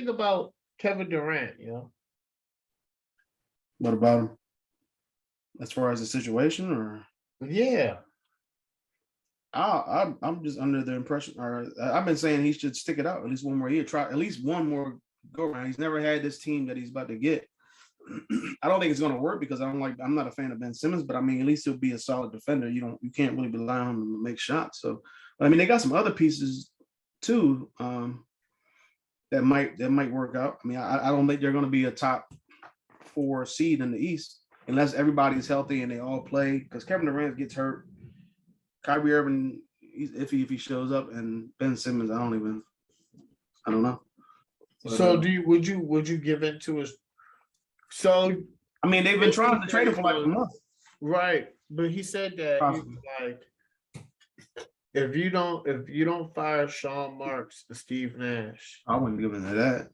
think about Kevin Durant? What about him? As far as the situation, or Yeah. I'm just under the impression, or I've been saying he should stick it out at least one more year, try at least one more go around. He's never had this team that he's about to get. I don't think it's going to work because I'm not a fan of Ben Simmons, but I mean, at least he'll be a solid defender. You can't really rely on him to make shots. So, but I mean, they got some other pieces too that might work out. I mean, I don't think they're going to be a top 4 seed in the East unless everybody's healthy and they all play. Because Kevin Durant gets hurt, Kyrie Irving, he's iffy if he shows up, and Ben Simmons, I don't know. But, so would you give into his? So I mean, they've been trying to trade him for like a month, right? But he said that he was like, if you don't fire Sean Marks and Steve Nash, I wouldn't give into that.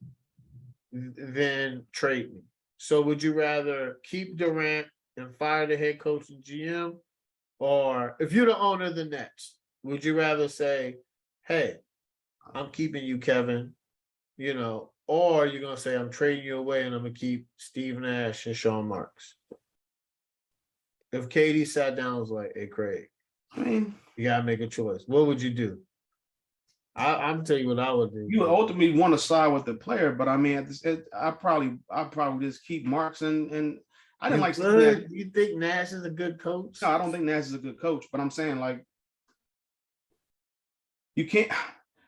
Then trade me. So would you rather keep Durant and fire the head coach and GM, or if you're the owner of the Nets, would you rather say, "Hey, I'm keeping you, Kevin," or you're gonna say, "I'm trading you away and I'm gonna keep Steve Nash and Sean Marks"? If KD sat down and was like, "Hey, Craig, I mean, you gotta make a choice," what would you do? I'm tell you what I would do. You would ultimately want to side with the player, but I mean, I'd probably just keep Marks and I didn't like. You think Nash is a good coach? No, I don't think Nash is a good coach, but I'm saying like you can't.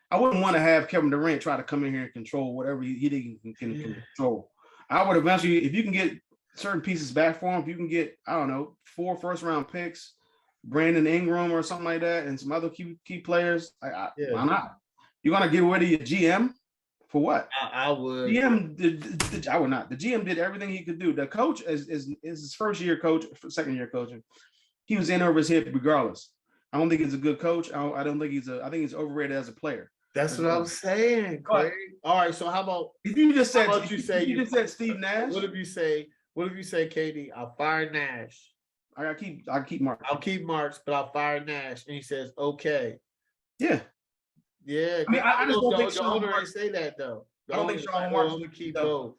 I wouldn't want to have Kevin Durant try to come in here and control whatever he can control. I would eventually, if you can get certain pieces back for him, if you can get, I don't know, 4 first-round picks, Brandon Ingram or something like that, and some other key players, why not? You're gonna get rid of your GM for what? I would. I would not. The GM did everything he could do. The coach is his first year coach, second year coaching. He was in over his head regardless. I don't think he's a good coach. I don't think I think he's overrated as a player. That's what I'm saying, Craig. All right, so how about you just said Steve Nash? What if you say KD, I'll fire Nash. I'll keep Marks. I'll keep Marks, but I'll fire Nash. And he says, okay. Yeah. Yeah. I mean, I just don't think Sean Marks say that though. I don't think Sean Marks needs to keep both.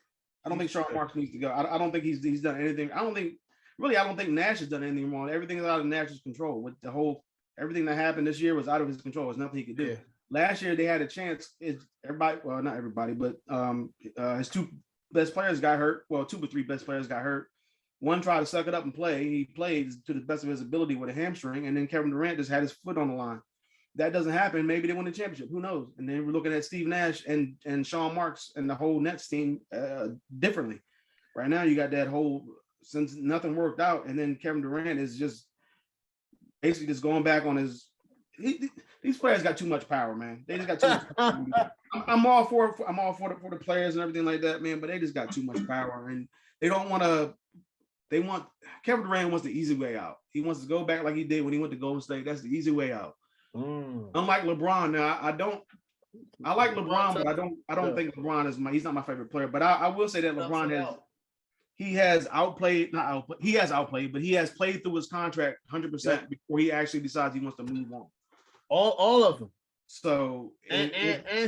I don't think Sean Marks needs to go. I don't think he's done anything. I don't think Nash has done anything wrong. Everything is out of Nash's control. With the whole everything that happened this year was out of his control. There's nothing he could do. Yeah. Last year they had a chance. Not everybody, but his 2 best players got hurt. Well, 2 or 3 best players got hurt. One tried to suck it up and play. He played to the best of his ability with a hamstring, and then Kevin Durant just had his foot on the line. That doesn't happen. Maybe they win the championship. Who knows? And then we're looking at Steve Nash and Sean Marks and the whole Nets team differently. Right now, you got that whole, since nothing worked out, and then Kevin Durant is just basically just going back on his. These players got too much power, man. They just got too much power. I'm all for the players and everything like that, man. But they just got too much power, and they don't want to. Kevin Durant wants the easy way out. He wants to go back like he did when he went to Golden State. That's the easy way out. Unlike LeBron, now I like LeBron, but I don't think LeBron is he's not my favorite player. But I will say that LeBron has outplayed, but he has played through his contract 100% before he actually decides he wants to move on. All of them. So and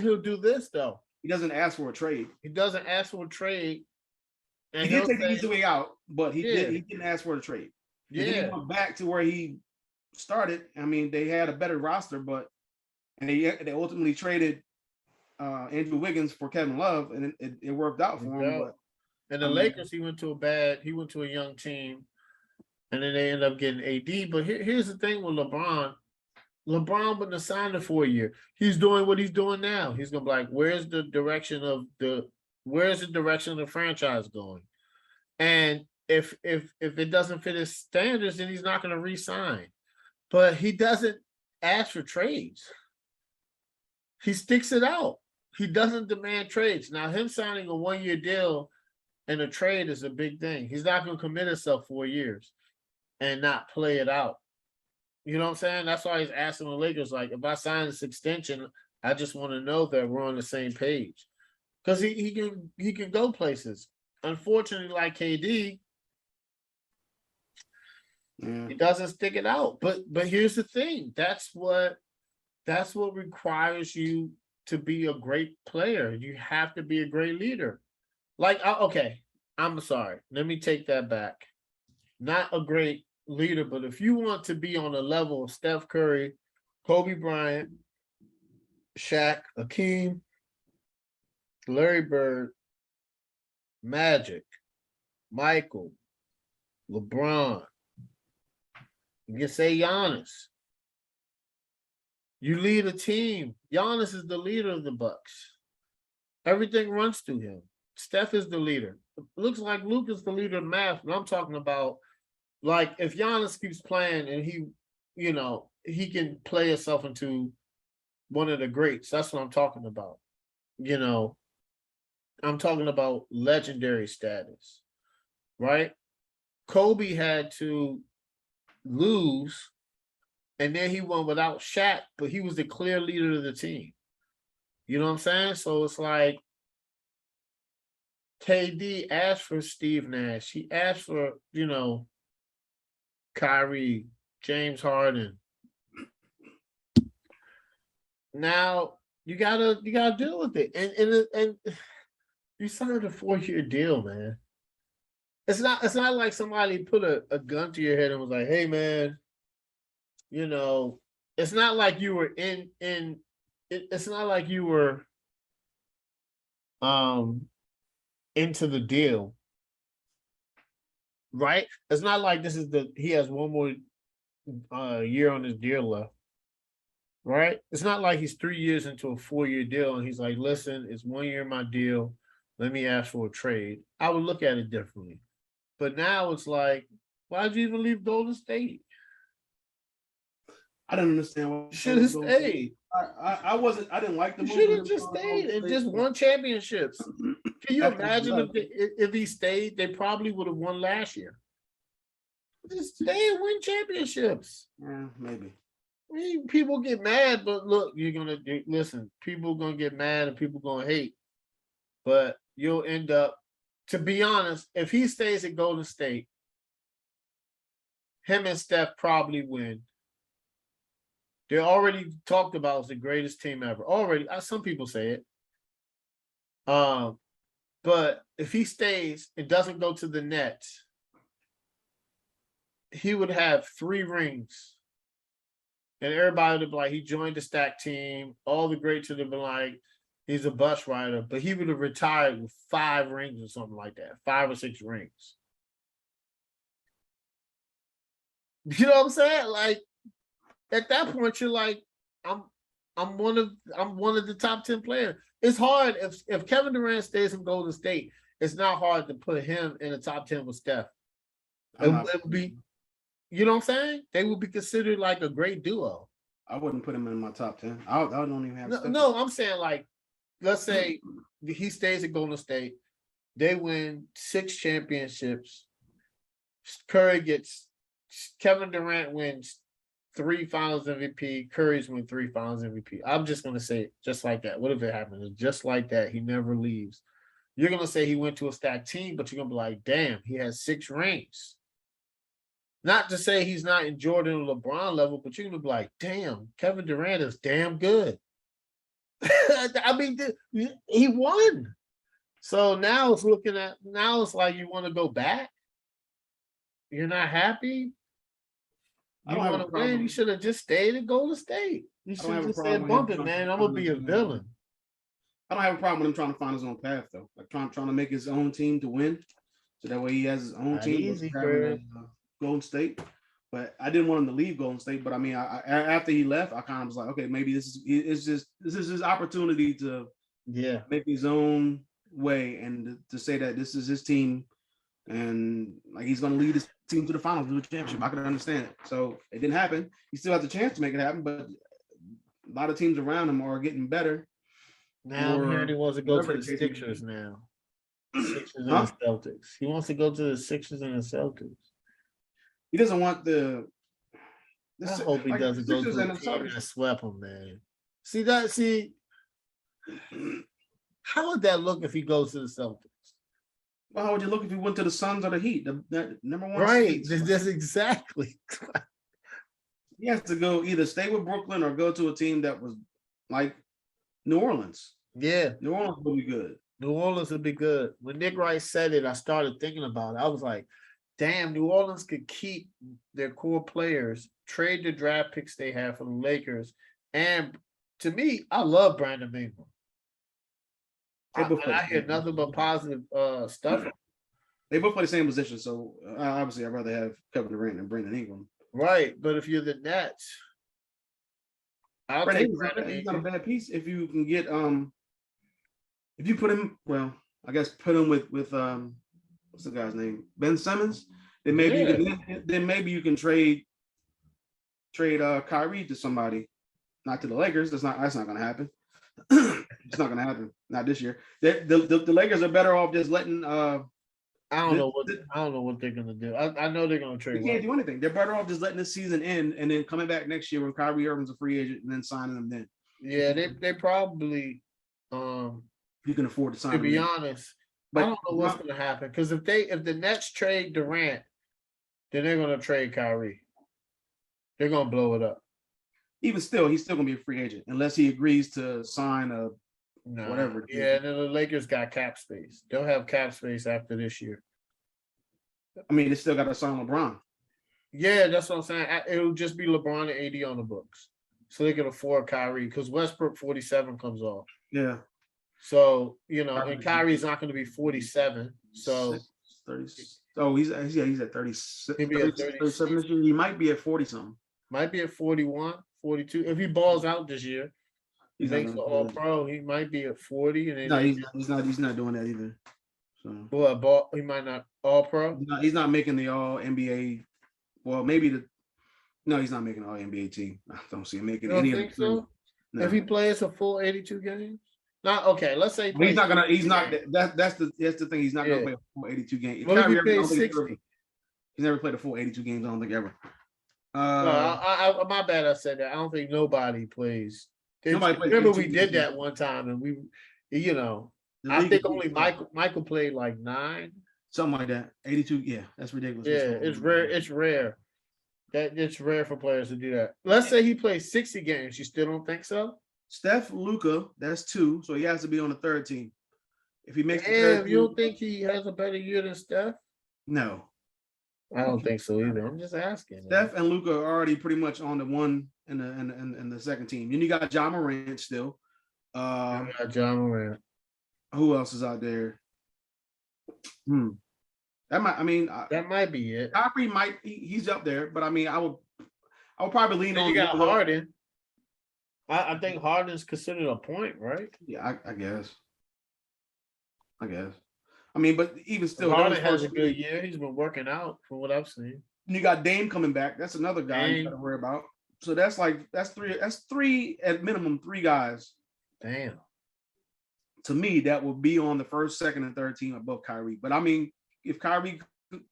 he'll do this though. He doesn't ask for a trade. And he did take the easy way out, but he didn't ask for a trade. Yeah. And then he went back to where he started. I mean, they had a better roster, and they ultimately traded Andrew Wiggins for Kevin Love, and it worked out for him. But and the Lakers, he went to a young team, and then they ended up getting AD. But here's the thing with LeBron. LeBron wouldn't have signed him for a year. He's doing what he's doing now. He's gonna be like, where's the direction of the franchise going? And if it doesn't fit his standards, then he's not gonna re-sign. But he doesn't ask for trades. He sticks it out. He doesn't demand trades. Now, him signing a 1-year deal and a trade is a big thing. He's not going to commit himself 4 years and not play it out. You know what I'm saying? That's why he's asking the Lakers, like, if I sign this extension, I just want to know that we're on the same page. Because he can go places. Unfortunately, like KD, he doesn't stick it out. But here's the thing. That's what requires you to be a great player. You have to be a great leader. Like, okay, I'm sorry. Let me take that back. Not a great leader, but if you want to be on the level of Steph Curry, Kobe Bryant, Shaq, Hakeem, Larry Bird, Magic, Michael, LeBron, you can say Giannis. You lead a team. Giannis is the leader of the Bucks. Everything runs through him. Steph is the leader. It looks like Luke is the leader of math, but I'm talking about, like, if Giannis keeps playing and he can play himself into one of the greats. That's what I'm talking about. I'm talking about legendary status, right? Kobe had to lose, and then he won without Shaq, but he was the clear leader of the team. You know what I'm saying? So it's like KD asked for Steve Nash. He asked for, Kyrie, James Harden. Now you gotta deal with it, and you signed a 4-year deal, man. It's not like somebody put a gun to your head and was like, "Hey, man, it's not like you were it's not like you were into the deal, right? It's not like he has one more year on his deal left, right? It's not like he's 3 years into a 4-year deal and he's like, listen, it's 1 year in my deal. Let me ask for a trade. I would look at it differently. But now it's like, why'd you even leave Golden State? I didn't understand why. You should have stayed. I didn't like the move. You should have just stayed and just won championships. Can you imagine if he stayed, they probably would have won last year. Just stay and win championships. Yeah, maybe. I mean, people get mad, but look, listen, people gonna get mad and people gonna hate. But you'll end up, to be honest, if he stays at Golden State, him and Steph probably win. They're already talked about as the greatest team ever. Already, some people say it. But if he stays and doesn't go to the Nets, he would have 3 rings. And everybody would be like, he joined the stack team. All the greats would have been like, he's a bus rider. But he would have retired with 5 rings or something like that. 5 or 6 rings. You know what I'm saying? Like, at that point, you're like, I'm one of the top 10 players. It's hard if Kevin Durant stays in Golden State. It's not hard to put him in the top 10 with Steph. It would be, you know what I'm saying? They would be considered like a great duo. I wouldn't put him in my top 10. I don't even have. No, I'm saying, like, let's say he stays at Golden State. They win 6 championships. Kevin Durant wins 3 Finals MVP. Curry's win 3 Finals MVP. I'm just gonna say it just like that. What if it happens? Just like that, he never leaves. You're gonna say he went to a stacked team, but you're gonna be like, damn, he has 6 rings. Not to say he's not in Jordan or LeBron level, but you're gonna be like, damn, Kevin Durant is damn good. I mean, he won. So now it's like you want to go back. You're not happy. You want to win. You should have just stayed and Golden State. You should have just said, bump it, man. I'm gonna be a villain. I don't have a problem with him trying to find his own path, though. Like trying to make his own team to win, so that way he has his own team. Easy, Golden State. But I didn't want him to leave Golden State. But I mean, after he left, I kind of was like, okay, maybe this is his opportunity to make his own way and to say that this is his team and like he's going to lead his team to the finals, to the championship. I could understand it. So it didn't happen. He still has a chance to make it happen, but a lot of teams around him are getting better. Now I'm hearing he wants to go to the Sixers now. Sixers and the Celtics. He wants to go to the Sixers and the Celtics. He doesn't want I hope he doesn't go to the team and sweep him, man. See, how would that look if he goes to the Celtics? Well, how would you look if he went to the Suns or the Heat? The number one. Right. That's exactly. He has to go either stay with Brooklyn or go to a team that was like New Orleans. Yeah. New Orleans will be good. New Orleans would be good. When Nick Rice said it, I started thinking about it. I was like, damn, New Orleans could keep their core players, trade the draft picks they have for the Lakers. And to me, I love Brandon Ingram. I hear nothing but positive stuff. They both play the same position, so obviously I'd rather have Kevin Durant than Brandon Ingram. Right, but if you're the Nets, I'll take Brandon Ingram. He's not a bad piece if you can get if you put him, well, I guess put him with what's the guy's name? Ben Simmons. Then maybe you can trade Kyrie to somebody, not to the Lakers. That's not going to happen. It's not going to happen. Not this year. The Lakers are better off just letting. I don't know what they're going to do. I know they're going to trade. They can't do anything. They're better off just letting the season end and then coming back next year when Kyrie Irving's a free agent and then signing them then. Yeah, they probably. You can afford to sign. To be honest, but I don't know what's going to happen because if the Nets trade Durant, then they're going to trade Kyrie. They're going to blow it up. Even still, he's still going to be a free agent unless he agrees to sign whatever. Yeah, and then the Lakers got cap space. They'll have cap space after this year. I mean, they still got to sign LeBron. Yeah, that's what I'm saying. It'll just be LeBron and AD on the books, so they can afford Kyrie because Westbrook 47 comes off. Yeah. So and Kyrie's not going to be 47. So 30. Oh, he's at 36. He'll be at 37 this year. He might be at 40 something. Might be at 41, 42. If he balls out this year, he makes the All Pro. He might be at 40. And no, he's not doing that either. So he might not All Pro. He's not making the All NBA. Well, maybe he's not making the All NBA team. I don't see him making any of the so? No. If he plays a full 82 games. Not okay. Let's say he's not gonna. He's not. That's the thing. He's not gonna play a full 82 games. What if he plays 60? He's never played a full 82 games. I don't think ever. No, my bad. I said that. I don't think nobody plays. Remember we did that one time, and we, I think only Michael played like 9, something like that. 82. Yeah, that's ridiculous. Yeah, it's rare. It's rare. It's rare for players to do that. Let's say he plays 60 games. You still don't think so? Steph, Luka, that's 2, so he has to be on the third team. If he makes you don't think he has a better year than Steph? No, I don't think so either. I'm just asking. Steph and Luka are already pretty much on the one and the second team. Then you got John Morant still. I got John Morant. Who else is out there? That might be it. Kyrie he's up there, but I mean, I would probably lean on. You got Harden. I think Harden's considered a point, right? Yeah, I guess. I mean, but even still, Harden has a good year. He's been working out from what I've seen. You got Dame coming back. That's another guy you got to worry about. So that's three. That's 3 at minimum, 3 guys. Damn. To me, that will be on the first, second, and third team above Kyrie. But I mean, if Kyrie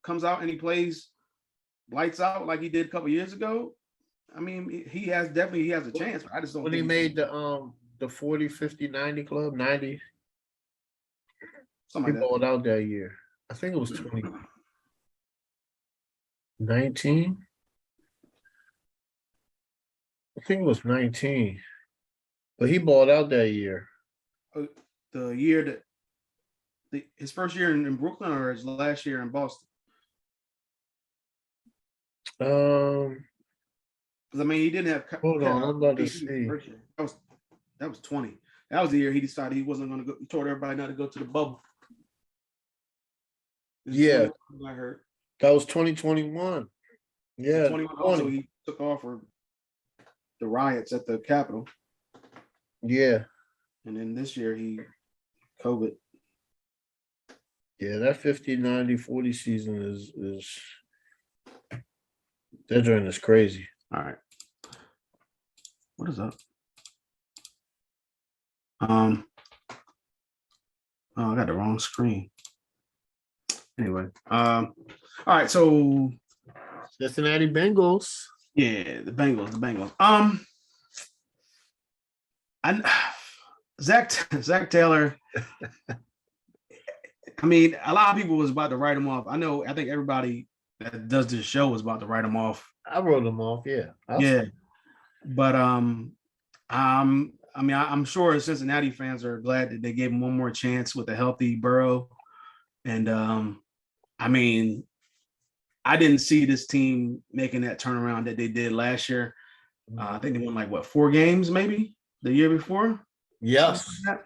comes out and he plays lights out like he did a couple years ago, I mean, he has a chance. But I just don't. When he made the 40, 50, 90 club, 90. Something he balled out that year. I think it was 2019. I think it was 19. But he balled out that year. The year that his first year in Brooklyn or his last year in Boston? Because I mean, he didn't have. Hold on, I'm about to see. That was 20. That was the year he decided he wasn't going to go. He told everybody not to go to the bubble. Yeah, I heard that was 2021. Yeah, 21. Also, he took off for the riots at the Capitol. Yeah, and then this year COVID. Yeah, that 50, 90, 40 season is that joint is crazy. All right. What is up? Oh, I got the wrong screen. Anyway, all right, so Cincinnati Bengals. Yeah, the Bengals. Zach Taylor. I mean, a lot of people was about to write him off. I think everybody that does this show was about to write him off. I wrote him off, yeah. Yeah. But I'm I mean, I'm sure Cincinnati fans are glad that they gave him one more chance with a healthy Burrow. And I mean, I didn't see this team making that turnaround that they did last year. I think they won like 4 games maybe the year before. Yes. Like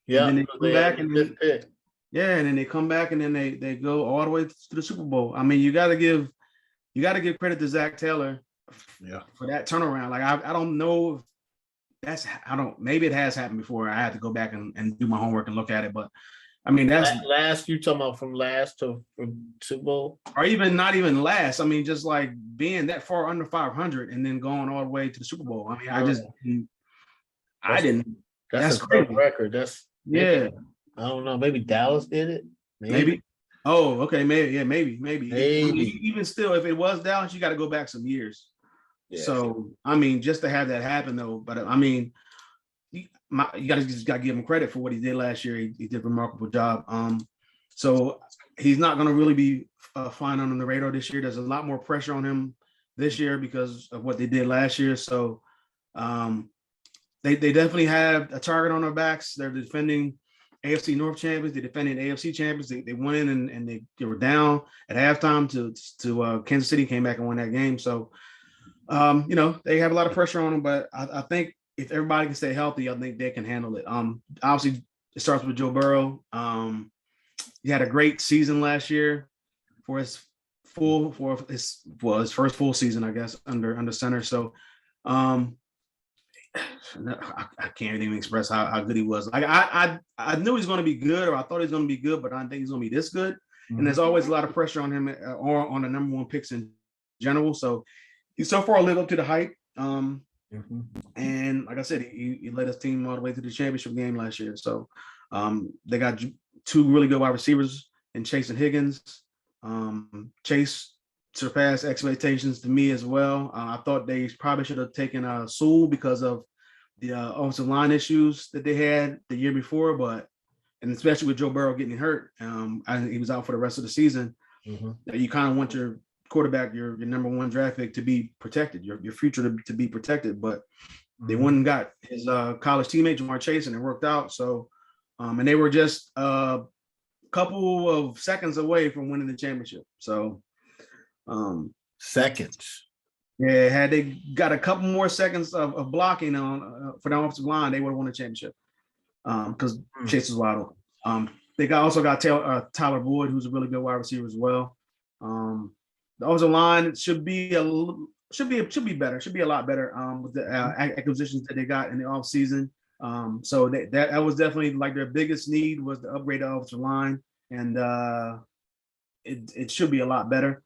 Yeah. And then they come back and then they come back and then they go all the way to the Super Bowl. I mean, you got to give credit to Zach Taylor for that turnaround. Like I don't know if maybe it has happened before. I had to go back and do my homework and look at it, but I mean, that's last. You talking about from last to Super Bowl, or even not even last. I mean, just like being that far under 500 and then going all the way to the Super Bowl. I mean, I didn't. That's a great record. That's I don't know. Maybe Dallas did it. Maybe. Oh, okay. Maybe. Yeah. Maybe. I mean, even still, if it was Dallas, you got to go back some years. Yeah. So I mean, just to have that happen though, but I mean. You just got to give him credit for what he did last year. He did a remarkable job. So he's not going to really be flying under the radar this year. There's a lot more pressure on him this year because of what they did last year. So they definitely have a target on their backs. They're defending AFC North champions. They're defending AFC champions. They went in and they were down at halftime to Kansas City, came back and won that game. So they have a lot of pressure on them, but I think if everybody can stay healthy, I think they can handle it. Obviously, it starts with Joe Burrow. He had a great season last year for his first full season, I guess, under center. So, I can't even express how good he was. Like I knew he's going to be good, or I thought he was going to be good, but I didn't think he's going to be this good. Mm-hmm. And there's always a lot of pressure on him or on the number one picks in general. So he's so far lived up to the hype. And like I said, he led his team all the way to the championship game last year. So they got 2 really good wide receivers in Chase and Higgins. Chase surpassed expectations to me as well. I thought they probably should have taken Sewell because of the offensive line issues that they had the year before, and especially with Joe Burrow getting hurt, he was out for the rest of the season. Mm-hmm. You kind of want your quarterback, your number 1 draft pick, to be protected, your future to be protected, but they went and got his college teammate Jamar Chase, and it worked out. So, and they were just a couple of seconds away from winning the championship. So, seconds. Yeah, had they got a couple more seconds of blocking on for the offensive line, they would have won the championship. Because Chase was wide open. They also got Tyler Boyd, who's a really good wide receiver as well. The offensive line should be better. Should be a lot better with the acquisitions that they got in the offseason. So that was definitely like their biggest need was to upgrade the offensive line, and it should be a lot better.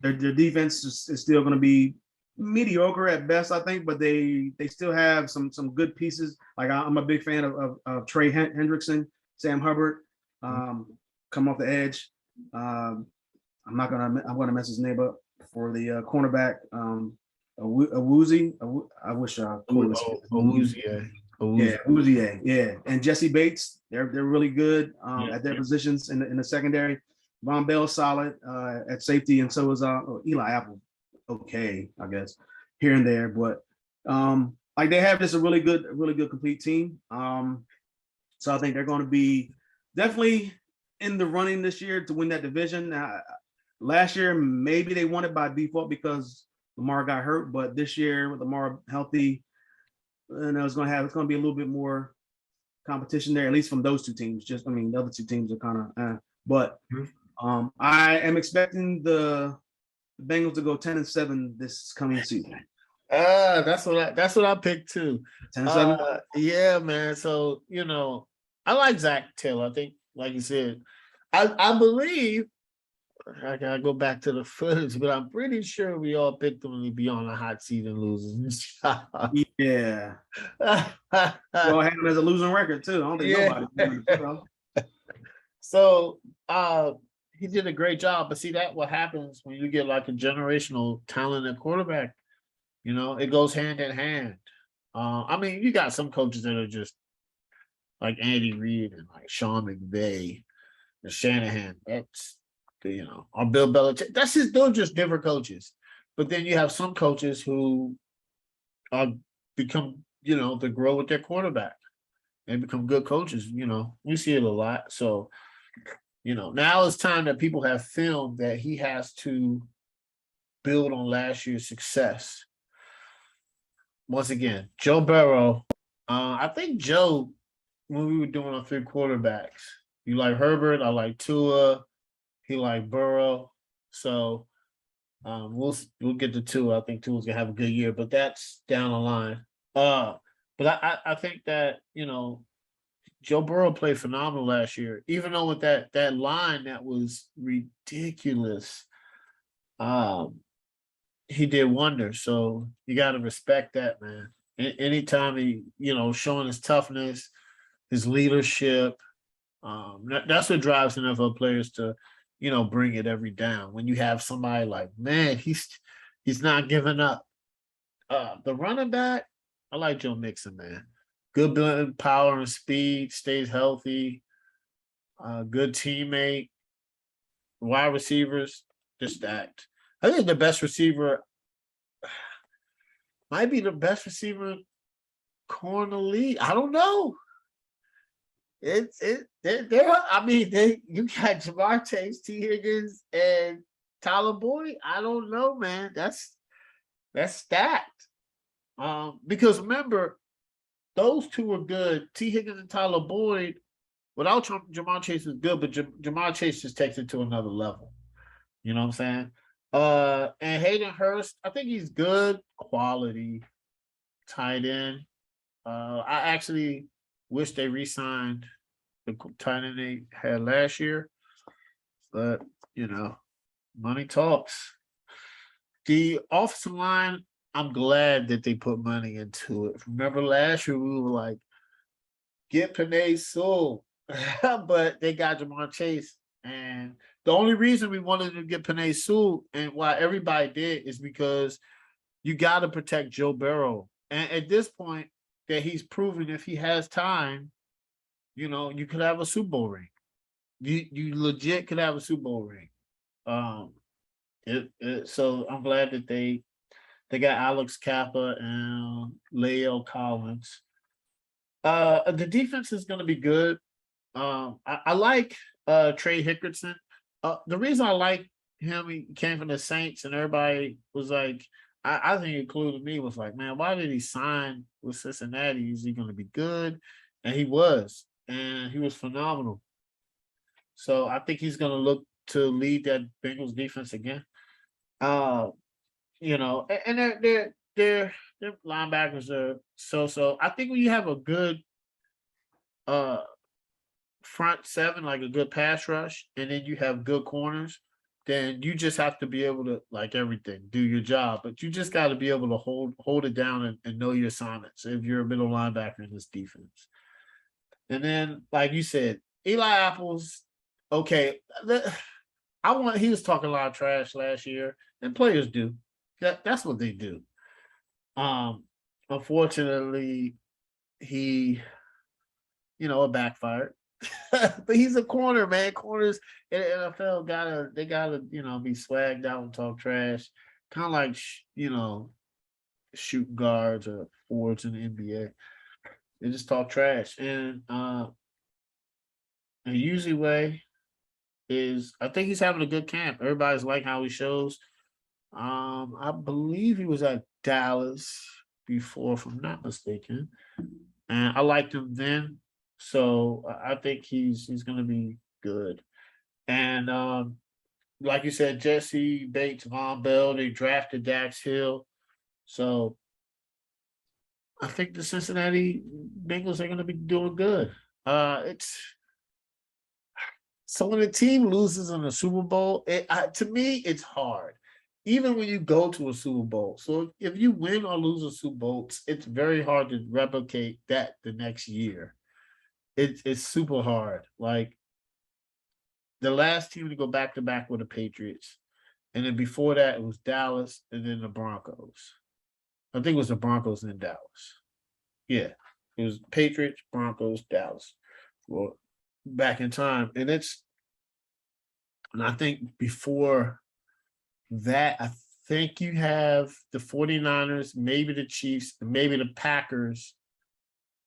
Their defense is still going to be mediocre at best, I think, but they still have some good pieces. Like I'm a big fan of Trey Hendrickson, Sam Hubbard, come off the edge. I'm gonna mess his name up for the cornerback. Awuzie. I wish Awuzie. Yeah, Awuzie. Yeah, and Jesse Bates. They're really good at their positions in the secondary. Von Bell solid at safety, and so is Eli Apple. Okay, I guess here and there, but like they have just a really good complete team. So I think they're going to be definitely in the running this year to win that division. Last year, maybe they won it by default because Lamar got hurt, but this year with Lamar healthy, it's going to be a little bit more competition there, at least from those 2 teams. The other 2 teams are kind of, but I am expecting the Bengals to go 10-7 this coming season. That's what I picked too. 10-7. Yeah, man. So I like Zach Taylor. I think, like you said, I believe. I gotta go back to the footage, but I'm pretty sure we all picked them to be on a hot seat and losing. Yeah. We all had him as a losing record too. I don't think nobody. So he did a great job, but see that what happens when you get like a generational talent at quarterback, it goes hand in hand. You got some coaches that are just like Andy Reid and like Sean McVay and Shanahan. That's or Bill Belichick. They're just different coaches. But then you have some coaches who become to grow with their quarterback and become good coaches. We see it a lot. So, now it's time that people have film that he has to build on last year's success. Once again, Joe Burrow. I think Joe, when we were doing our 3 quarterbacks, you like Herbert, I like Tua, he like Burrow. So we'll get to Tua. I think Tua's gonna have a good year, but that's down the line. But I think that Joe Burrow played phenomenal last year, even though with that line that was ridiculous. He did wonders. So you got to respect that, man. Anytime he, showing his toughness, his leadership, that's what drives NFL players to, bring it every down. When you have somebody like, man, he's not giving up. The running back, I like Joe Mixon, man. Good building power and speed, stays healthy, good teammate, wide receivers, just stacked. I think the best receiver might be the best receiver corner in the league. I don't know. You got Jamar Chase, T. Higgins, and Tyler Boyd. I don't know, man. That's stacked. Because remember, those two are good. T. Higgins and Tyler Boyd, without Jamar Chase is good, but Jamar Chase just takes it to another level. You know what I'm saying? And Hayden Hurst, I think he's good quality tight end. I actually wish they re-signed the tight end they had last year, but money talks. The offensive line, I'm glad that they put money into it. Remember last year we were like, get Penei Sewell, but they got Jamar Chase. And the only reason we wanted to get Penei Sewell and why everybody did is because you got to protect Joe Burrow. And at this point that he's proven if he has time, you could have a Super Bowl ring. You legit could have a Super Bowl ring. So I'm glad that they got Alex Kappa and Leo Collins. The defense is going to be good. I like Trey Hickerson. The reason I like him, he came from the Saints, and everybody was like, I think including me, was like, man, why did he sign with Cincinnati? Is he going to be good? And he was, and he was phenomenal. So I think he's going to look to lead that Bengals defense again. And their linebackers are so. I think when you have a good front seven, like a good pass rush, and then you have good corners, then you just have to be able to, like everything, do your job. But you just got to be able to hold it down and know your assignments if you're a middle linebacker in this defense. And then, like you said, Eli Apples, okay. He was talking a lot of trash last year, and players do. That's what they do. Unfortunately, he, it backfired. But he's a corner, man. Corners in the NFL gotta be swagged out and talk trash, kind of like shoot guards or forwards in the NBA. They just talk trash, and the usually way is I think he's having a good camp. Everybody's like how he shows. I believe he was at Dallas before, if I'm not mistaken, and I liked him then. So I think he's going to be good. And like you said, Jesse Bates, Von Bell, they drafted Dax Hill. So I think the Cincinnati Bengals are going to be doing good. So when a team loses in a Super Bowl, to me, it's hard. Even when you go to a Super Bowl. So if you win or lose a Super Bowl, it's very hard to replicate that the next year. It's super hard. Like the last team to go back to back were the Patriots, and then before that it was Dallas, and then the Broncos. I think it was the Broncos and then Dallas. Yeah, it was Patriots, Broncos, Dallas. Well, back in time, and I think before that, I think you have the 49ers, maybe the Chiefs, maybe the Packers,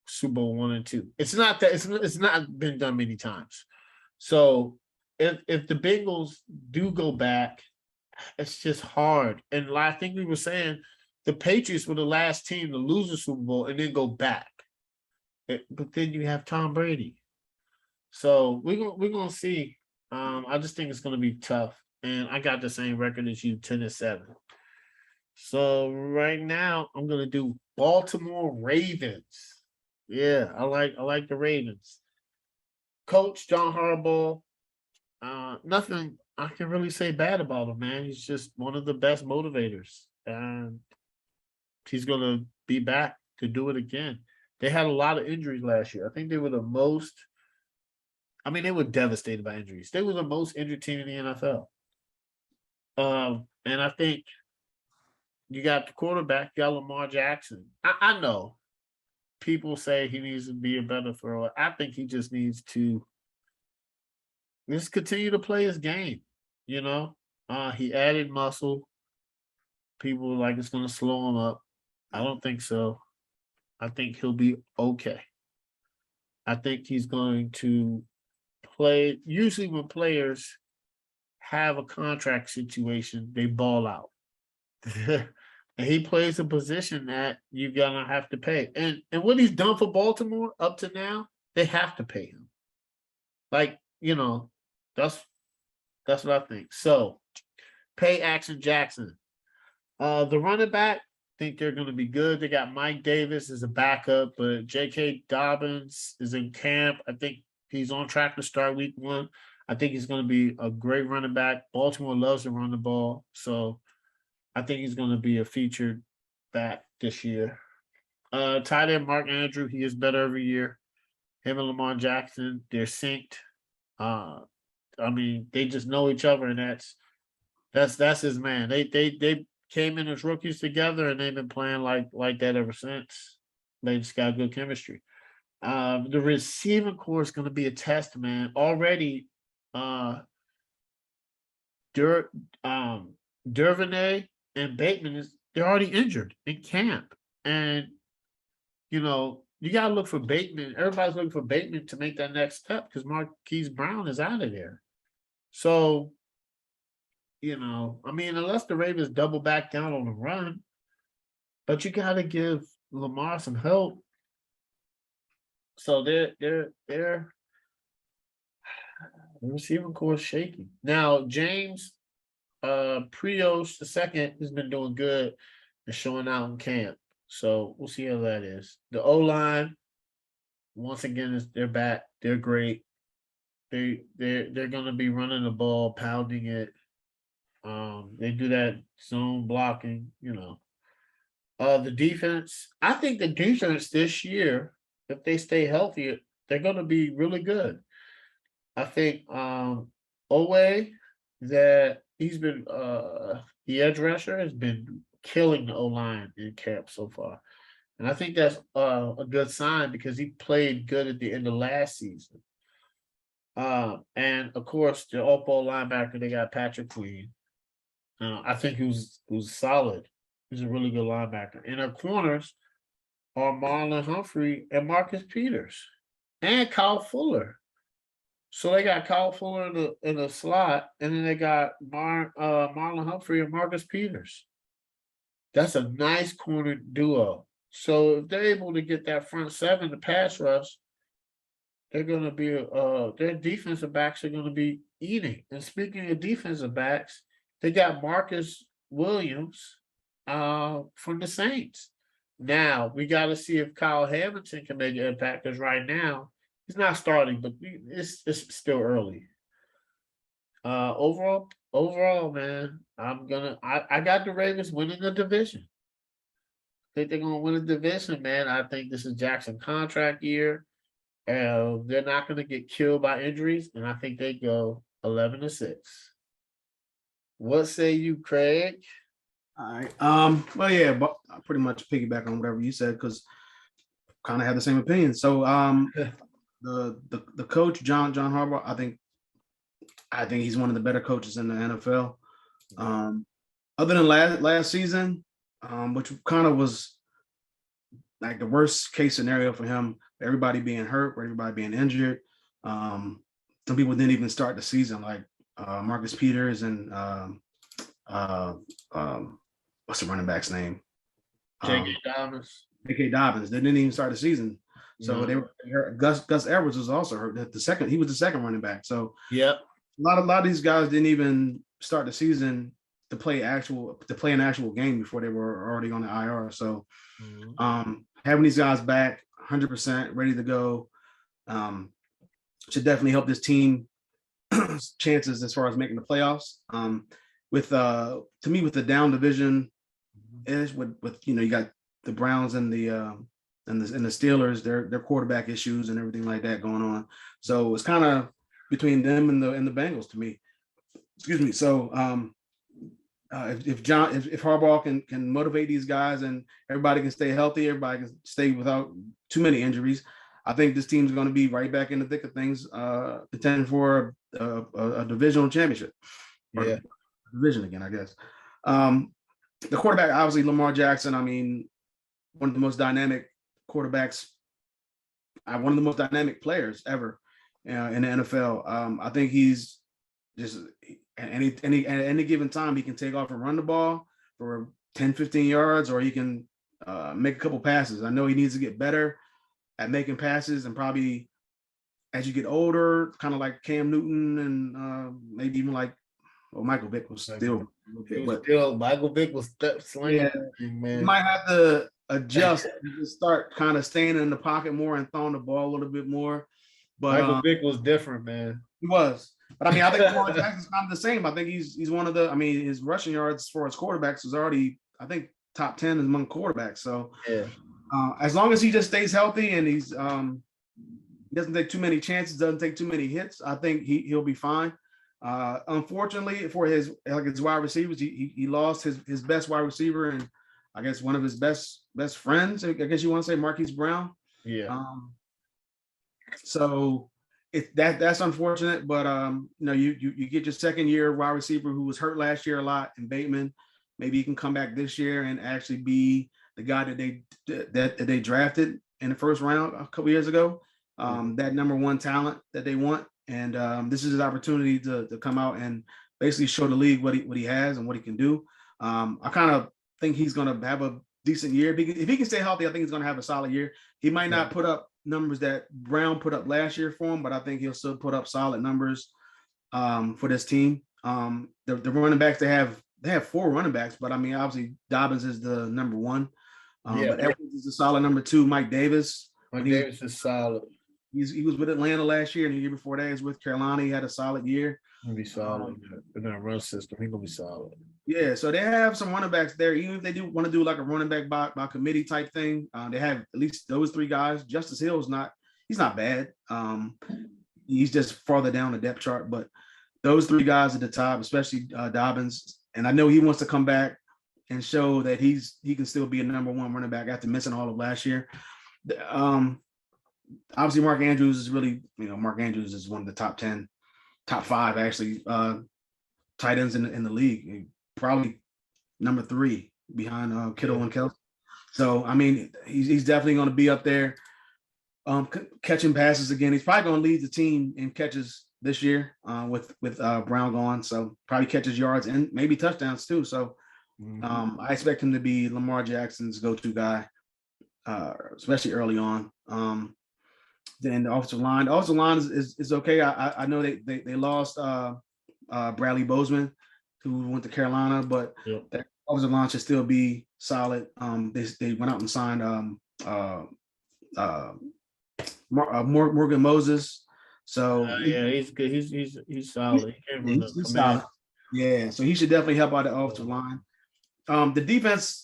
Super Bowl 1 and 2. It's not that it's not been done many times. So if the Bengals do go back, it's just hard. And I think we were saying the Patriots were the last team to lose the Super Bowl and then go back. But then you have Tom Brady. So we're gonna see. I just think it's gonna be tough. And I got the same record as you, 10-7. So right now I'm gonna do Baltimore Ravens. Yeah, I like the Ravens. Coach John Harbaugh. Nothing I can really say bad about him, man. He's just one of the best motivators. And he's gonna be back to do it again. They had a lot of injuries last year. I think they were the most. I mean, they were devastated by injuries. They were the most injured team in the NFL. And I think you got the quarterback, you got Lamar Jackson. I know people say he needs to be a better thrower. I think he just needs to just continue to play his game. You know, he added muscle. People were like it's going to slow him up. I don't think so. I think he'll be okay. I think he's going to play. Usually, when players have a contract situation, they ball out. And he plays a position that you're gonna have to pay. And what he's done for Baltimore up to now, they have to pay him. Like, that's what I think. So pay Action Jackson. The running back, think they're gonna be good. They got Mike Davis as a backup, but J.K. Dobbins is in camp. I think he's on track to start week 1. I think he's going to be a great running back. Baltimore loves to run the ball, so I think he's going to be a featured back this year. Tight end Mark Andrew, he is better every year. Him and Lamar Jackson, they're synced. I mean, they just know each other, and that's his man. They came in as rookies together, and they've been playing like that ever since. They just got good chemistry. The receiving core is going to be a test, man. Already, Dervinay and Bateman they're already injured in camp, and you gotta look for Bateman. Everybody's looking for Bateman to make that next step because Marquise Brown is out of there. So, I mean, unless the Ravens double back down on the run, but you gotta give Lamar some help. So the receiving core is shaky. Now, James Prios II has been doing good and showing out in camp. So we'll see how that is. The O-line, once again, they're back. They're great. They're gonna be running the ball, pounding it. They do that zone blocking, The defense, I think the defense this year, if they stay healthy, they're gonna be really good. I think Owe that he's been the edge rusher has been killing the O-line in camp so far. And I think that's a good sign because he played good at the end of last season. And of course the off-ball linebacker, they got Patrick Queen. I think he was solid. He's a really good linebacker. And our corners are Marlon Humphrey and Marcus Peters and Kyle Fuller. So they got Kyle Fuller in the slot, and then they got Marlon Humphrey and Marcus Peters. That's a nice corner duo. So if they're able to get that front seven to pass rush, they're going to be their defensive backs are going to be eating. And speaking of defensive backs, they got Marcus Williams from the Saints. Now we got to see if Kyle Hamilton can make an impact because right now he's not starting, but it's still early. Overall, man, I got the Ravens winning the division. I think they're gonna win the division, man. I think this is Jackson contract year. They're not gonna get killed by injuries, and I think they go 11-6. What say you, Craig? All right. Well, yeah, but I pretty much piggyback on whatever you said because kind of have the same opinion. So, the coach John Harbaugh, I think he's one of the better coaches in the NFL. other than last season, which kind of was like the worst case scenario for him, everybody being hurt or everybody being injured. Some people didn't even start the season, like Marcus Peters and what's the running back's name? J.K. Dobbins. J.K. Dobbins. They didn't even start the season. So they were hurt. Gus Edwards was also hurt. He was the second running back. So yep. A lot of these guys didn't even start the season to play an actual game before they were already on the IR. So having these guys back 100% ready to go should definitely help this team chances as far as making the playoffs. With the down division is with you got the Browns and the Steelers, their quarterback issues and everything like that going on. So it's kind of between them and the Bengals to me. Excuse me. So if Harbaugh can motivate these guys and everybody can stay healthy, everybody can stay without too many injuries, I think this team's going to be right back in the thick of things, contending for a divisional championship. Yeah, division again, I guess. The quarterback, obviously, Lamar Jackson. I mean, one of the most dynamic quarterbacks, one of the most dynamic players ever in the NFL. I think he's just at any given time he can take off and run the ball for 10, 15 yards, or he can make a couple passes. I know he needs to get better at making passes, and probably as you get older, kind of like Cam Newton and maybe even like Michael Vick was still. Michael Vick was slinging. Yeah, man. You might have to adjust and start kind of staying in the pocket more and throwing the ball a little bit more. But Michael Vick was different, man. He was. But I mean, I think Lamar Jackson's kind of the same. I think he's one of the. I mean, his rushing yards for his quarterbacks is already, I think, top 10 among quarterbacks. So yeah, as long as he just stays healthy and he's doesn't take too many chances, doesn't take too many hits, I think he'll be fine. Unfortunately for his wide receivers, he lost his best wide receiver and I guess one of his best friends. I guess you want to say Marquise Brown. Yeah. So that's unfortunate, but you get your second year wide receiver who was hurt last year a lot in Bateman. Maybe he can come back this year and actually be the guy that they drafted in the first round a couple years ago. That number one talent that they want. And this is his opportunity to come out and basically show the league what he has and what he can do. I kind of think he's going to have a decent year. If he can stay healthy, I think he's going to have a solid year. He might not put up numbers that Brown put up last year for him, but I think he'll still put up solid numbers for this team. The running backs, they have 4 running backs, but I mean, obviously Dobbins is the number 1. But Edwards is a solid number 2. Mike Davis. Davis is solid. He was with Atlanta last year, and the year before that he was with Carolina. He had a solid year. He'll be solid in that run system. He's gonna be solid. Yeah, so they have some running backs there. Even if they do want to do like a running back by committee type thing, they have at least those 3 guys. Justice Hill he's not bad. He's just farther down the depth chart, but those 3 guys at the top, especially Dobbins, and I know he wants to come back and show that he can still be a number 1 running back after missing all of last year. Obviously, Mark Andrews is really, Mark Andrews is one of the top 5 actually tight ends in the league. Probably number 3 behind Kittle and Kelce. So I mean, he's definitely going to be up there, catching passes again. He's probably going to lead the team in catches this year with Brown gone. So probably catches, yards, and maybe touchdowns too. So I expect him to be Lamar Jackson's go-to guy, especially early on. Then the offensive line is okay. I know they lost Bradley Bozeman, who went to Carolina, but the offensive line should still be solid. They went out and signed Morgan Moses. So he's good. He's solid. He's solid. Yeah, so he should definitely help out the offensive line. The defense.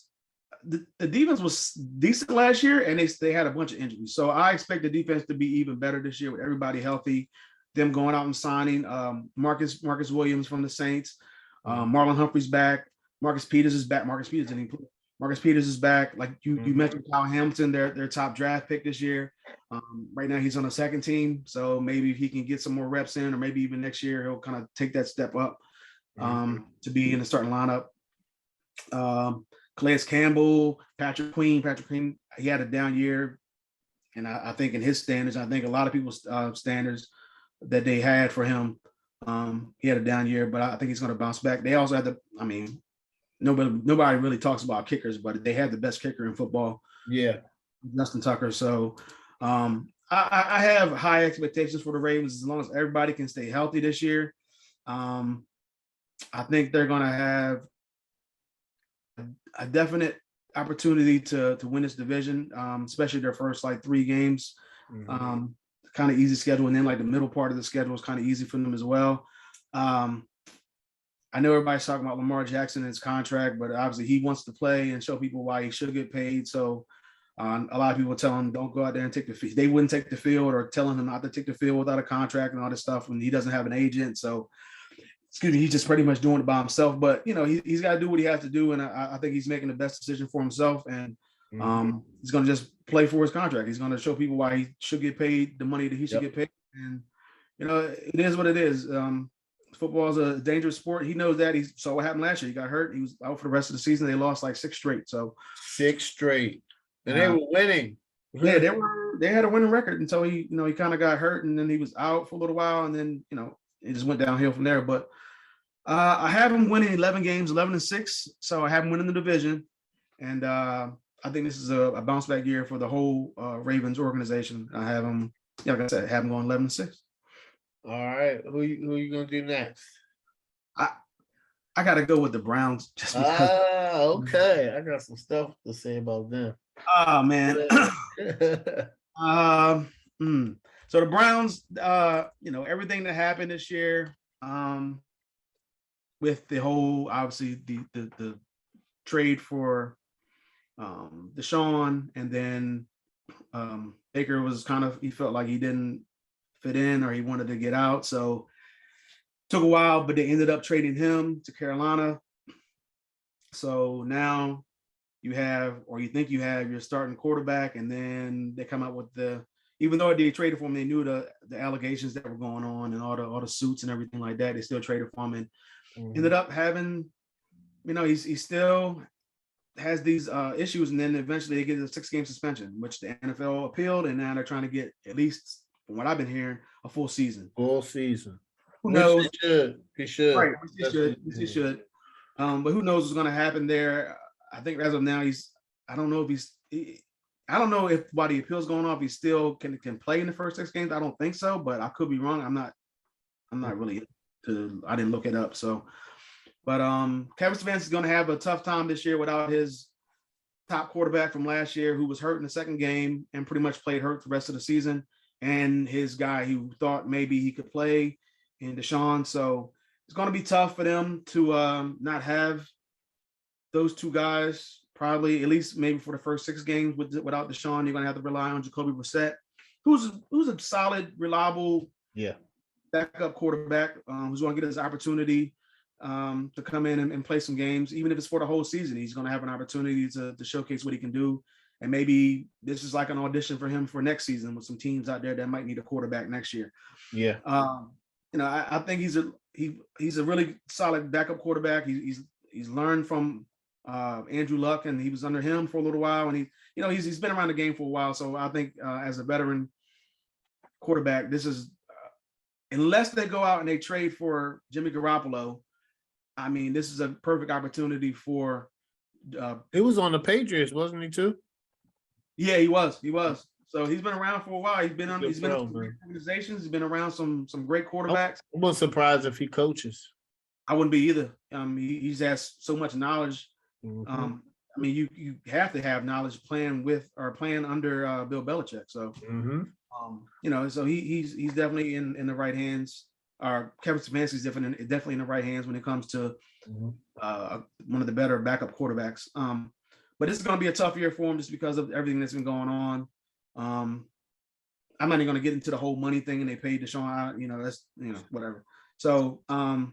The defense was decent last year, and they had a bunch of injuries. So I expect the defense to be even better this year with everybody healthy. Them going out and signing Marcus Williams from the Saints, Marlon Humphrey's back, Marcus Peters is back. Marcus Peters is back. Like you mentioned, Kyle Hamilton, their top draft pick this year. Right now he's on the second team, so maybe if he can get some more reps in, or maybe even next year he'll kind of take that step up to be in the starting lineup. Calais Campbell, Patrick Queen, he had a down year. And I think in his standards, I think a lot of people's standards that they had for him, he had a down year, but I think he's going to bounce back. They also had nobody really talks about kickers, but they had the best kicker in football. Yeah. Justin Tucker. So I have high expectations for the Ravens as long as everybody can stay healthy this year. I think they're going to have a definite opportunity to win this division, especially their first like 3 games. Kind of easy schedule, and then like the middle part of the schedule is kind of easy for them as well. I know everybody's talking about Lamar Jackson and his contract, but obviously he wants to play and show people why he should get paid. So a lot of people tell him don't go out there and take the field. They wouldn't take the field, or telling him not to take the field without a contract and all this stuff when he doesn't have an agent. So he's just pretty much doing it by himself. But he's got to do what he has to do, and I think he's making the best decision for himself. And he's going to just play for his contract. He's going to show people why he should get paid the money that he should get paid. And it is what it is. Football is a dangerous sport. He knows that. He saw what happened last year. He got hurt. He was out for the rest of the season. They lost like 6 straight. So 6 straight, and they were winning. Yeah, they had a winning record until he kind of got hurt, and then he was out for a little while, and then it just went downhill from there. But I have him winning 11 games, 11-6. So I have him winning the division, and I think this is a bounce back year for the whole Ravens organization. I have him, like I said, have him going 11-6. All right, who you gonna do next? I got to go with the Browns just because. Okay, I got some stuff to say about them. Oh man. So the Browns, everything that happened this year, with the whole, obviously the trade for Deshaun, and then Baker was he felt like he didn't fit in, or he wanted to get out. So took a while, but they ended up trading him to Carolina. So now you have, or you think you have, your starting quarterback, and then they come out with even though they traded for him, they knew the allegations that were going on and all the suits and everything like that. They still traded for him, and ended up having, he still has these issues, and then eventually they get a 6-game suspension, which the NFL appealed, and now they're trying to get, at least from what I've been hearing, a full season. Full season. Who knows? He should. Right. He should. But who knows what's going to happen there? I think as of now, I don't know if while the appeal's going off, he still can play in the first 6 games. I don't think so, but I could be wrong. I'm not really I didn't look it up. So, but Kevin Stefanski is going to have a tough time this year without his top quarterback from last year, who was hurt in the second game and pretty much played hurt the rest of the season, and his guy who thought maybe he could play in Deshaun. So it's going to be tough for them to not have those 2 guys, probably at least maybe for the first 6 games without Deshaun. You're going to have to rely on Jacoby Brissett, who's a solid, reliable backup quarterback, who's going to get his opportunity to come in and play some games. Even if it's for the whole season, he's going to have an opportunity to showcase what he can do. And maybe this is like an audition for him for next season, with some teams out there that might need a quarterback next year. Yeah. I think he's a really solid backup quarterback. He's learned from Andrew Luck, and he was under him for a little while, and he's been around the game for a while. So I think as a veteran quarterback, this is unless they go out and they trade for Jimmy Garoppolo, I mean, this is a perfect opportunity for. He was on the Patriots, wasn't he too? Yeah, he was. So he's been around for a while. He's been on some great organizations. He's been around some great quarterbacks. I wasn't surprised if he coaches. I wouldn't be either. He's has so much knowledge. I mean, you have to have knowledge playing with or playing under Bill Belichick. So, so he's definitely in the right hands. Or Kevin Stefanski is definitely in the right hands when it comes to one of the better backup quarterbacks. But this is going to be a tough year for him just because of everything that's been going on. I'm not even going to get into the whole money thing, and they paid Deshaun. That's whatever. So, other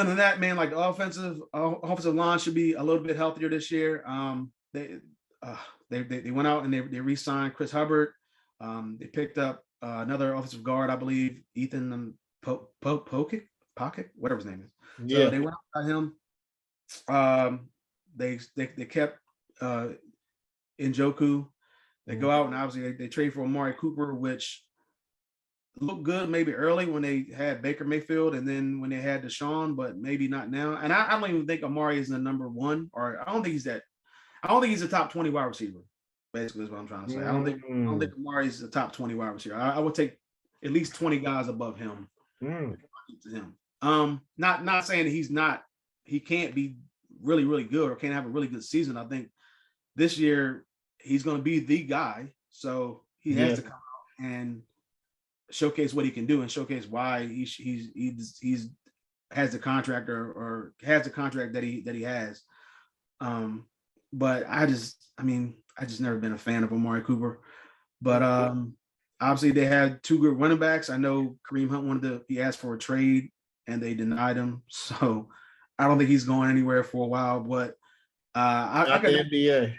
than that, man, like the offensive line should be a little bit healthier this year. They went out and they re-signed Chris Hubbard. They picked up another offensive guard, I believe, Ethan Pocket, whatever his name is. Yeah. So they went out and got him. They kept Njoku. They go out and obviously they trade for Amari Cooper, which looked good maybe early when they had Baker Mayfield and then when they had Deshaun, but maybe not now. And I don't even think Amari is the number one, or I don't think he's a top 20 wide receiver. Basically, is what I'm trying to say. I don't think Amari is the top 20 wide receiver. I would take at least 20 guys above him. To him. Not saying that he can't be really, really good or can't have a really good season. I think this year he's going to be the guy. So he has to come out and showcase what he can do and showcase why he's has the contract or has the contract that he has. But I just never been a fan of Amari Cooper. But obviously they had two good running backs. I know Kareem Hunt he asked for a trade and they denied him. So I don't think he's going anywhere for a while. But I can NBA.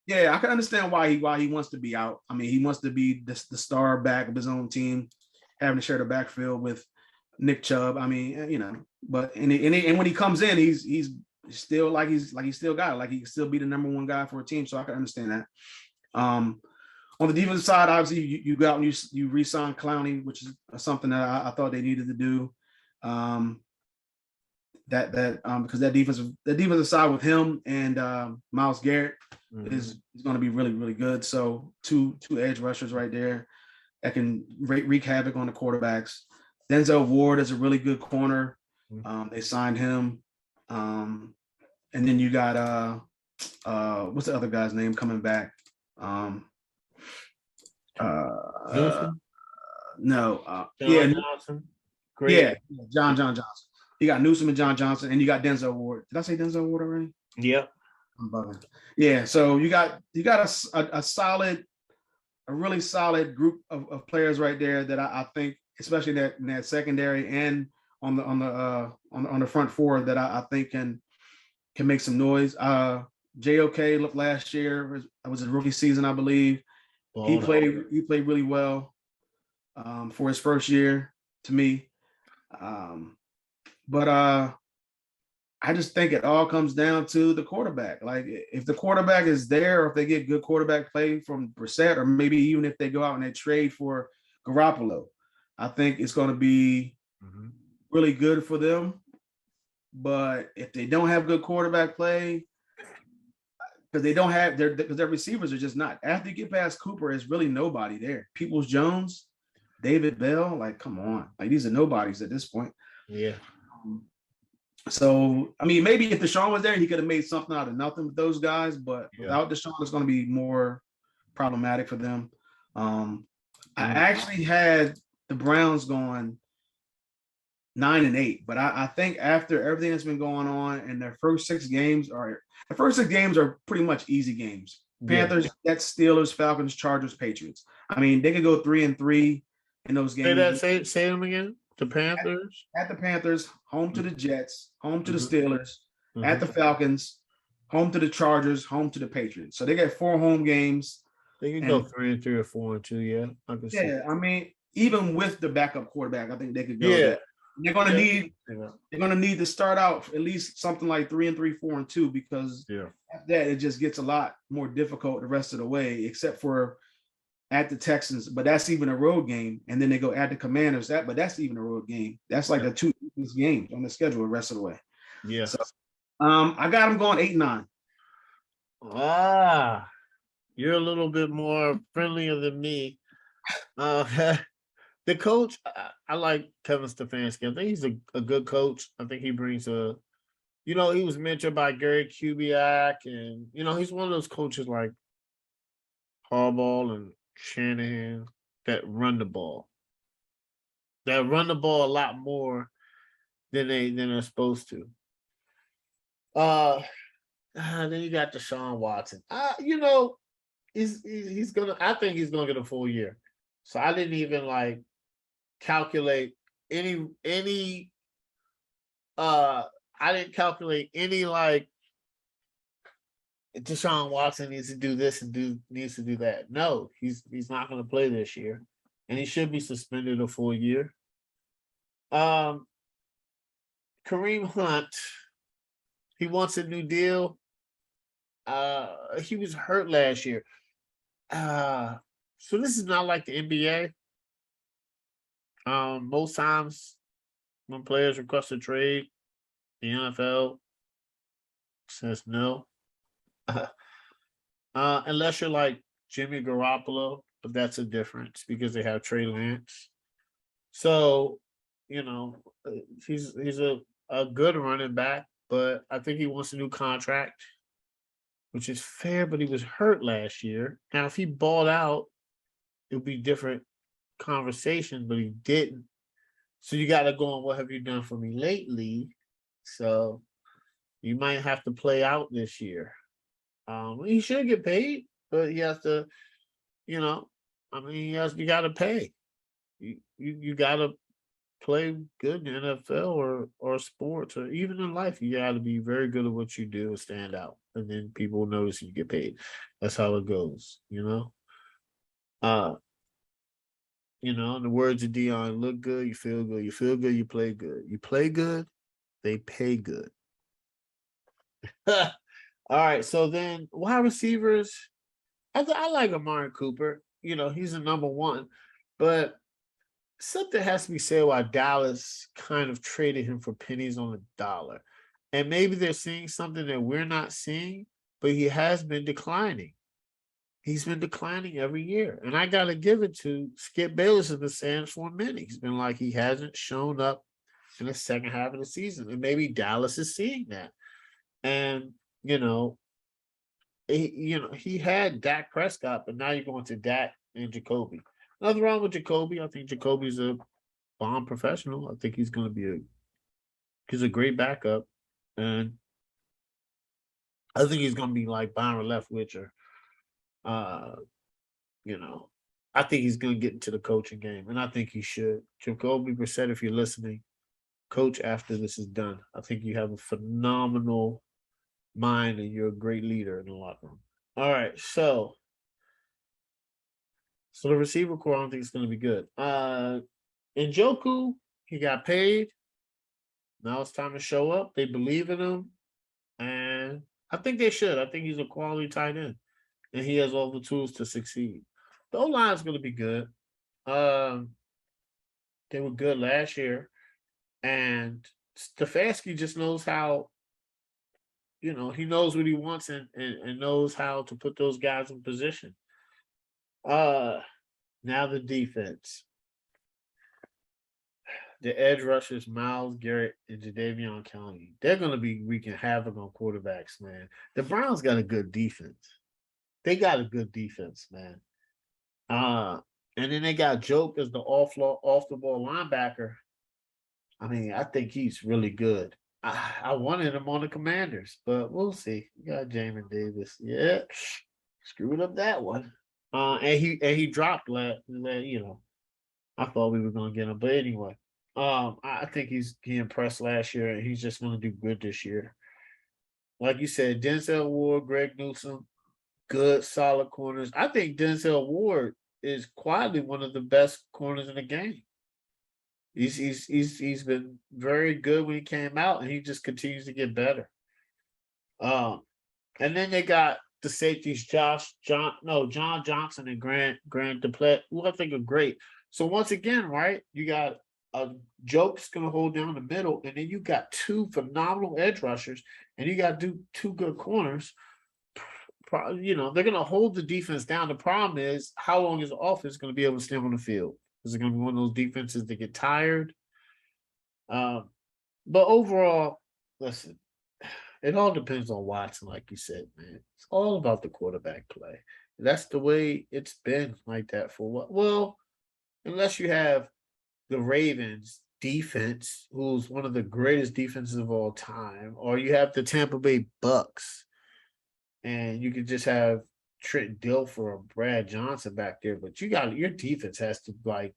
Yeah, I can understand why he wants to be out. I mean, he wants to be the star back of his own team, having to share the backfield with Nick Chubb. I mean, but and when he comes in, he's still he's still got it. Like he can still be the number one guy for a team. So I can understand that. On the defensive side, obviously you go out and you re-sign Clowney, which is something that I thought they needed to do. Because that defensive side with him and Myles Garrett is going to be really, really good. So two edge rushers right there that can wreak havoc on the quarterbacks. Denzel Ward is a really good corner. They signed him. And then you got what's the other guy's name coming back? John Johnson. Great. Yeah, John Johnson. You got Newsome and John Johnson, and you got Denzel Ward. Did I say Denzel Ward already? Yeah. I'm bugging. Yeah, so you got a really solid group of players right there that I think, especially in that secondary and on the front four, that I think can make some noise. JOK looked last year. It was a rookie season, I believe. He played really well for his first year to me. But I just think it all comes down to the quarterback. Like if the quarterback is there, or if they get good quarterback play from Brissett, or maybe even if they go out and they trade for Garoppolo, I think it's going to be really good for them. But if they don't have good quarterback play, because their receivers are just not. After you get past Cooper, it's really nobody there. Peoples-Jones, David Bell, like come on, like these are nobodies at this point. Yeah. So, I mean, maybe if Deshaun was there, he could have made something out of nothing with those guys. But without Deshaun, it's going to be more problematic for them. I actually had the Browns going 9-8, but I think after everything that's been going on, and their first six games are pretty much easy games. Panthers, Jets, Steelers, Falcons, Chargers, Patriots. I mean, they could go 3-3 in those games. Say them again. The Panthers? At the Panthers, home to the Jets, home to the Steelers, at the Falcons, home to the Chargers, home to the Patriots. So they get 4 home games. They can go 3-3 or 4-2, yeah. I can see. I mean, even with the backup quarterback, I think they could go there. They're gonna need to start out at least something like 3-3, 4-2, because after that it just gets a lot more difficult the rest of the way, except for at the Texans, but that's even a road game, and then they go at the Commanders. But that's even a road game. That's like the 2 games on the schedule the rest of the way. Yeah. So, I got them going 8-9. You're a little bit more friendlier than me. The coach, I like Kevin Stefanski. I think he's a good coach. I think he brings he was mentored by Gary Kubiak, and he's one of those coaches like Harbaugh and Shanahan that run the ball a lot more than they're supposed to. Then you got Deshaun Watson. He's gonna. I think he's gonna get a full year. So I didn't even calculate any. I didn't calculate any Deshaun Watson needs to do this and needs to do that. No, he's not going to play this year, and he should be suspended a full year. Kareem Hunt, He wants a new deal. He was hurt last year. So this is not like the NBA. Most times when players request a trade, the NFL says no. Unless you're like Jimmy Garoppolo, but that's a difference because they have Trey Lance. So, you know, he's a good running back, but I think he wants a new contract, which is fair, but he was hurt last year. Now, if he balled out, it would be different conversation, but he didn't. So you got to go on, what have you done for me lately? So you might have to play out this year. He should get paid, but he has to, you know, I mean, you got to pay. You got to play good in the NFL or sports or even in life. You got to be very good at what you do and stand out, and then people will notice you get paid. That's how it goes, you know. Uh, in the words of Dion, look good, you feel good. You feel good, you play good. You play good, they pay good. All right, so then wide receivers, I like Amari Cooper. He's a number one, but something has to be said why Dallas kind of traded him for pennies on a dollar. And maybe they're seeing something that we're not seeing, but he has been declining. He's been declining every year. And I got to give it to Skip Bayless in the Sands for a minute. He's been like he hasn't shown up in the second half of the season. And maybe Dallas is seeing that. And, he had Dak Prescott, but now you're going to Dak and Jacoby. Nothing wrong with Jacoby. I think Jacoby's a bomb professional. I think he's going to be he's a great backup. And I think he's going to be like Byron Leftwich or, I think he's going to get into the coaching game, and I think he should. Jacoby Brissett, if you're listening, coach after this is done. I think you have a phenomenal mind and you're a great leader in the locker room. All right, so the receiver core, I don't think it's going to be good. Njoku, he got paid. Now it's time to show up. They believe in him, and I think they should. I think he's a quality tight end, and he has all the tools to succeed. The O-line is going to be good. They were good last year, and Stefanski just knows how. He knows what he wants and knows how to put those guys in position. Now the defense. The edge rushers, Myles Garrett and Jadeveon Clowney, they're going to be wreaking havoc on quarterbacks, man. The Browns got a good defense. They got a good defense, man. And then they got Joke as the off the ball linebacker. I mean, I think he's really good. I wanted him on the Commanders, but we'll see. You got Jamin Davis. Yeah. Screwed up that one. And he dropped I thought we were gonna get him. But anyway, I think he impressed last year and he's just gonna do good this year. Like you said, Denzel Ward, Greg Newsome, good, solid corners. I think Denzel Ward is quietly one of the best corners in the game. He's been very good when he came out, and he just continues to get better. And then they got the safeties, John Johnson and Grant Duplett, who I think are great. So once again, right, you got a Joke's going to hold down the middle, and then you got two phenomenal edge rushers, and you got two good corners. They're going to hold the defense down. The problem is, how long is the offense going to be able to stay on the field? Is it going to be one of those defenses that get tired? But overall, listen, it all depends on Watson, like you said, man. It's all about the quarterback play. That's the way it's been like that for a while. Well, unless you have the Ravens defense, who's one of the greatest defenses of all time, or you have the Tampa Bay Bucks, and you could just have Trent Dilfer or Brad Johnson back there, but your defense has to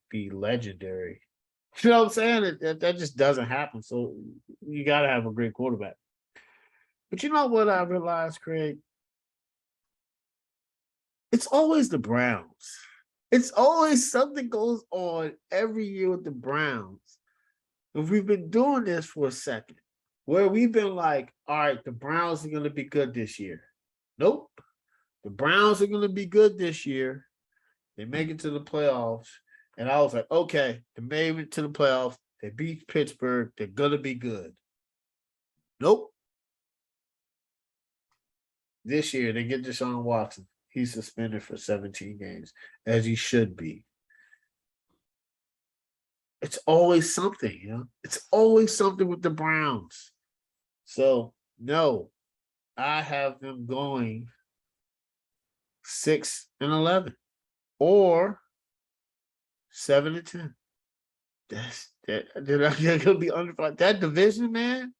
be legendary. You know what I'm saying? That just doesn't happen. So you got to have a great quarterback. But you know what I realized, Craig? It's always the Browns. It's always something goes on every year with the Browns. If we've been doing this for a second, where we've been like, all right, the Browns are going to be good this year. Nope. The Browns are going to be good this year. They make it to the playoffs. And I was like, okay, they made it to the playoffs. They beat Pittsburgh. They're going to be good. Nope. This year, they get Deshaun Watson. He's suspended for 17 games, as he should be. It's always something, you know? It's always something with the Browns. So, no, I have them going 6-11 or 7-10. They're gonna be under that division, man.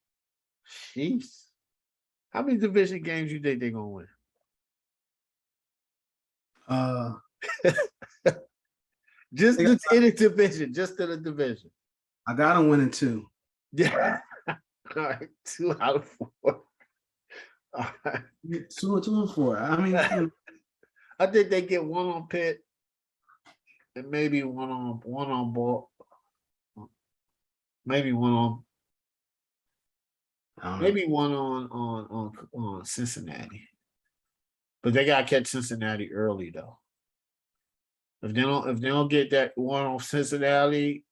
Jeez. How many division games you think they're gonna win? Just in the division, just in the division. I got them winning 2. Yeah. All right, 2 out of 4. All right. 2 and 4. I mean, I think they get 1 on Pitt and maybe one on Ball. Maybe one on Cincinnati. But they gotta catch Cincinnati early though. If they don't get that one on Cincinnati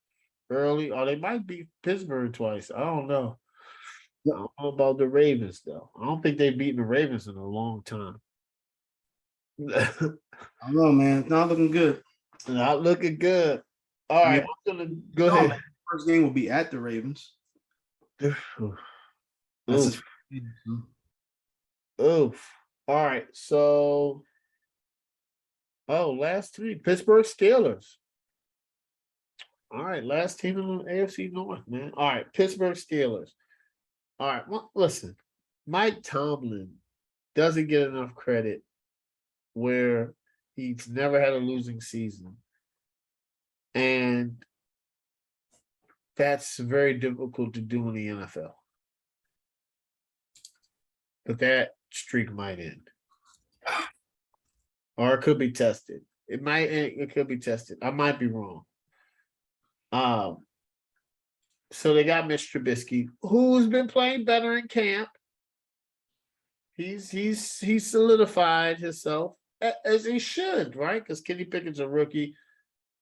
early, or they might beat Pittsburgh twice. I don't know. I don't know about the Ravens though. I don't think they've beaten the Ravens in a long time. I don't know, man. It's not looking good. Not looking good. All right, I'm gonna go ahead. Man, first game will be at the Ravens. Oof. Oof. All right, so last 3 Pittsburgh Steelers. All right, last team in the AFC North, man. All right, Pittsburgh Steelers. All right, well, listen, Mike Tomlin doesn't get enough credit where he's never had a losing season. And that's very difficult to do in the NFL. But that streak might end. Or it could be tested. It could be tested. I might be wrong. So they got Mitch Trubisky, who's been playing better in camp. He's solidified himself as he should, right? Because Kenny Pickett's a rookie,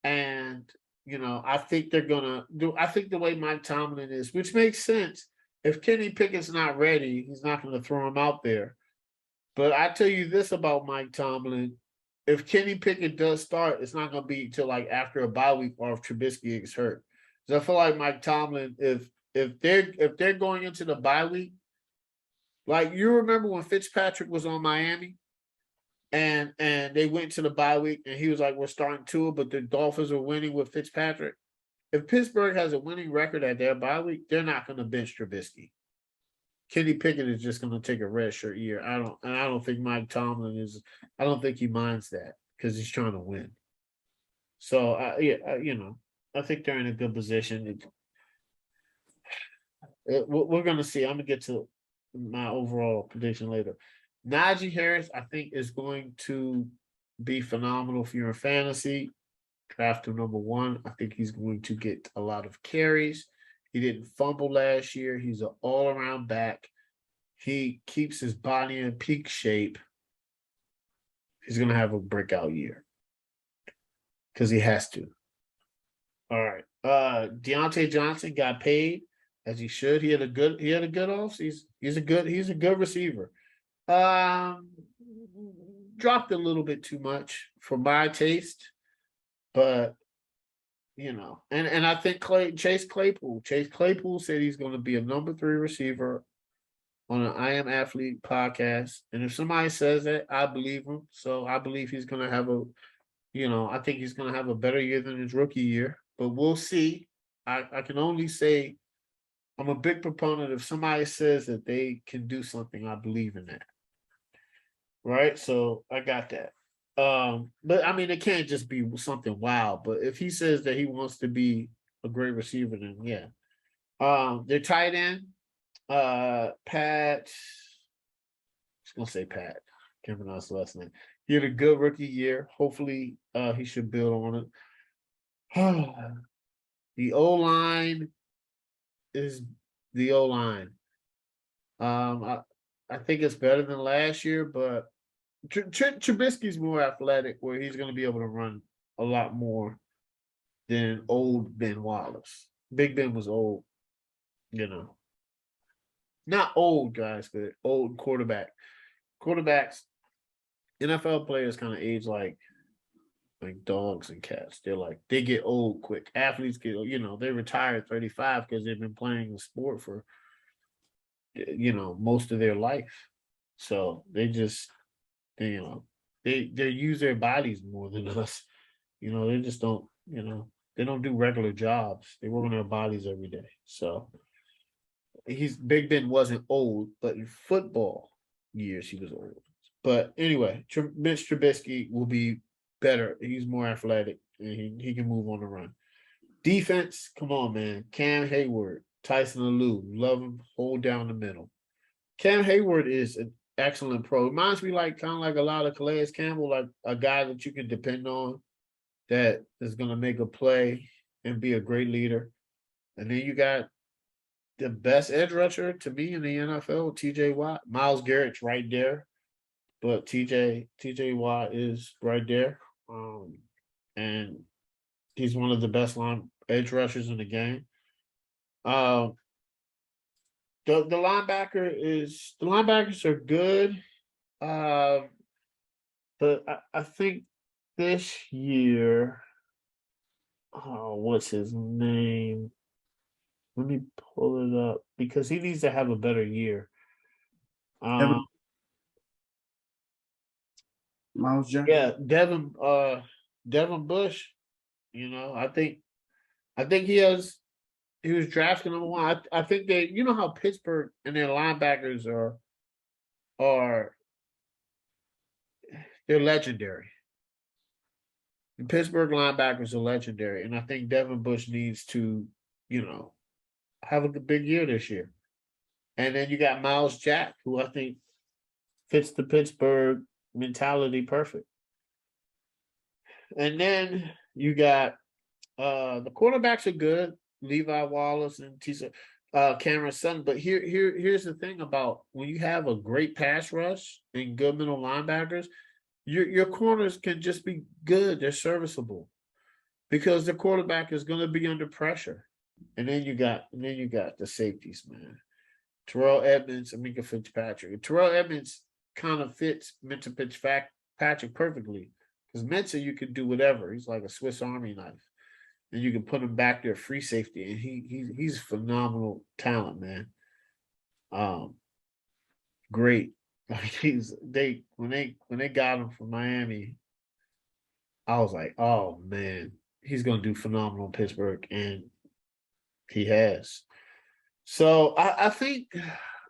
and I think they're gonna do. I think the way Mike Tomlin is, which makes sense. If Kenny Pickett's not ready, he's not going to throw him out there. But I tell you this about Mike Tomlin: if Kenny Pickett does start, it's not going to be until like after a bye week or if Trubisky gets hurt. So I feel like Mike Tomlin, if they're going into the bye week, like you remember when Fitzpatrick was on Miami, and they went to the bye week, and he was like, "We're starting Tua," but the Dolphins are winning with Fitzpatrick. If Pittsburgh has a winning record at their bye week, they're not going to bench Trubisky. Kenny Pickett is just going to take a redshirt year. I don't think Mike Tomlin is. I don't think he minds that because he's trying to win. So I think they're in a good position. We're going to see. I'm going to get to my overall prediction later. Najee Harris, I think, is going to be phenomenal if you're in fantasy. Draft him number 1. I think he's going to get a lot of carries. He didn't fumble last year. He's an all-around back. He keeps his body in peak shape. He's going to have a breakout year because he has to. All right. Deontay Johnson got paid as he should. He had a good offseason. He's a good receiver. Dropped a little bit too much for my taste, but and I think Chase Claypool said he's going to be a number 3 receiver on an I Am Athlete podcast. And if somebody says that, I believe him. So I believe he's going to have I think he's going to have a better year than his rookie year, but we'll see. I can only say I'm a big proponent. If somebody says that they can do something, I believe in that. Right. So I got that. But I mean, it can't just be something wild. But if he says that he wants to be a great receiver, then yeah. Their tight end, Pat. I was gonna say Pat. Can't pronounce the last name. He had a good rookie year. Hopefully, he should build on it. The O-line is the O-line. I think it's better than last year, but Trubisky's more athletic, where he's going to be able to run a lot more than old Ben Wallace. Big Ben was old, not old guys, but old quarterback. Quarterbacks, NFL players kind of age like dogs and cats. They get old quick. Athletes get, they retire at 35 because they've been playing the sport for most of their life. So they just they use their bodies more than us. They just don't, they don't do regular jobs. They work on their bodies every day. So Big Ben wasn't old, but in football years he was old. But anyway, Mitch Trubisky will be better. He's more athletic and he can move on the run. Defense, come on, man. Cam Hayward, Tyson Alou, love him, hold down the middle. Cam Hayward is an excellent pro. Reminds me kind of like a lot of Calais Campbell, like a guy that you can depend on that is going to make a play and be a great leader. And then you got the best edge rusher to me in the NFL, TJ Watt. Myles Garrett's right there, but TJ Watt is right there. And he's one of the best edge rushers in the game. The linebackers are good. But I think this year, what's his name? Let me pull it up because he needs to have a better year. Miles Jack. Yeah, Devin Bush. I think he was drafted number one. I think they, how Pittsburgh and their linebackers are they're legendary. The Pittsburgh linebackers are legendary, and I think Devin Bush needs to, have a big year this year. And then you got Miles Jack, who I think fits the Pittsburgh mentality perfect. And then you got the quarterbacks are good, Levi Wallace and Cameron Sutton. But here's the thing about when you have a great pass rush and good middle linebackers, your corners can just be good. They're serviceable because the quarterback is going to be under pressure. And then you got the safeties, man. Terrell Edmonds and Minka Fitzpatrick. Terrell Edmonds kind of fits Minka Fitzpatrick perfectly because Mensa you can do whatever. He's like a Swiss Army knife, and you can put him back there free safety, and he's phenomenal talent, man. Great. When they got him from Miami, I was like, oh man, he's gonna do phenomenal in Pittsburgh, and he has. So I think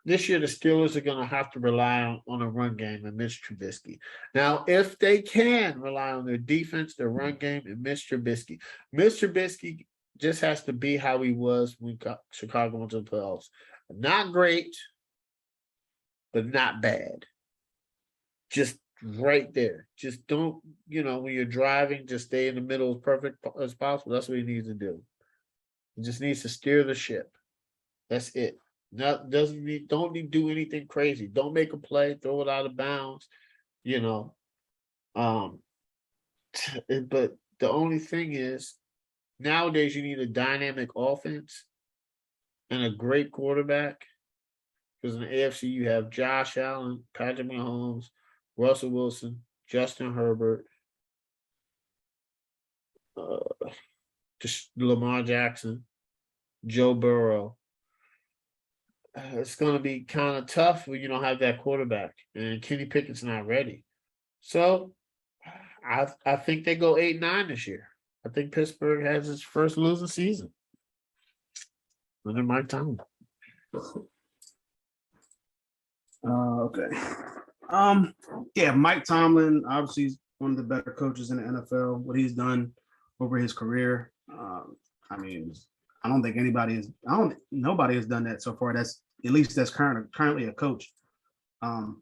this year the Steelers are going to have to rely on a run game and Mitch Trubisky. Now, if they can rely on their defense, their run game, and Mitch Trubisky just has to be how he was when Chicago went to the playoffs. Not great, but not bad. Just right there. Just don't, when you're driving, just stay in the middle as perfect as possible. That's what he needs to do. He just needs to steer the ship. That's it. Don't need to do anything crazy. Don't make a play, throw it out of bounds, But the only thing is, nowadays you need a dynamic offense and a great quarterback. Because in the AFC you have Josh Allen, Patrick Mahomes, Russell Wilson, Justin Herbert, Lamar Jackson, Joe Burrow. It's going to be kind of tough when you don't have that quarterback, and Kenny Pickett's not ready. So I think they go 8-9 this year. I think Pittsburgh has its first losing season under Mike Tomlin. Okay. Yeah, Mike Tomlin obviously is one of the better coaches in the NFL. What he's done over his career, I mean, I don't think nobody has done that so far. That's currently a coach. And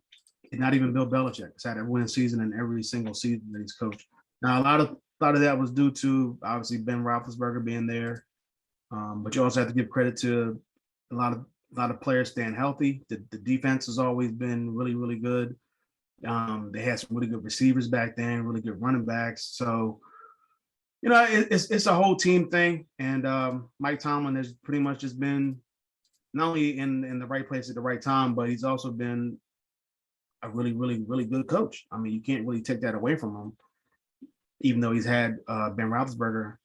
not even Bill Belichick has had a winning season in every single season that he's coached. Now, a lot of that was due to obviously Ben Roethlisberger being there, but you also have to give credit to a lot of A lot of players staying healthy. The defense has always been really, really good. They had some really good receivers back then, really good running backs. So, it's a whole team thing. And Mike Tomlin has pretty much just been not only in the right place at the right time, but he's also been a really, really, really good coach. I mean, you can't really take that away from him, even though he's had Ben Roethlisberger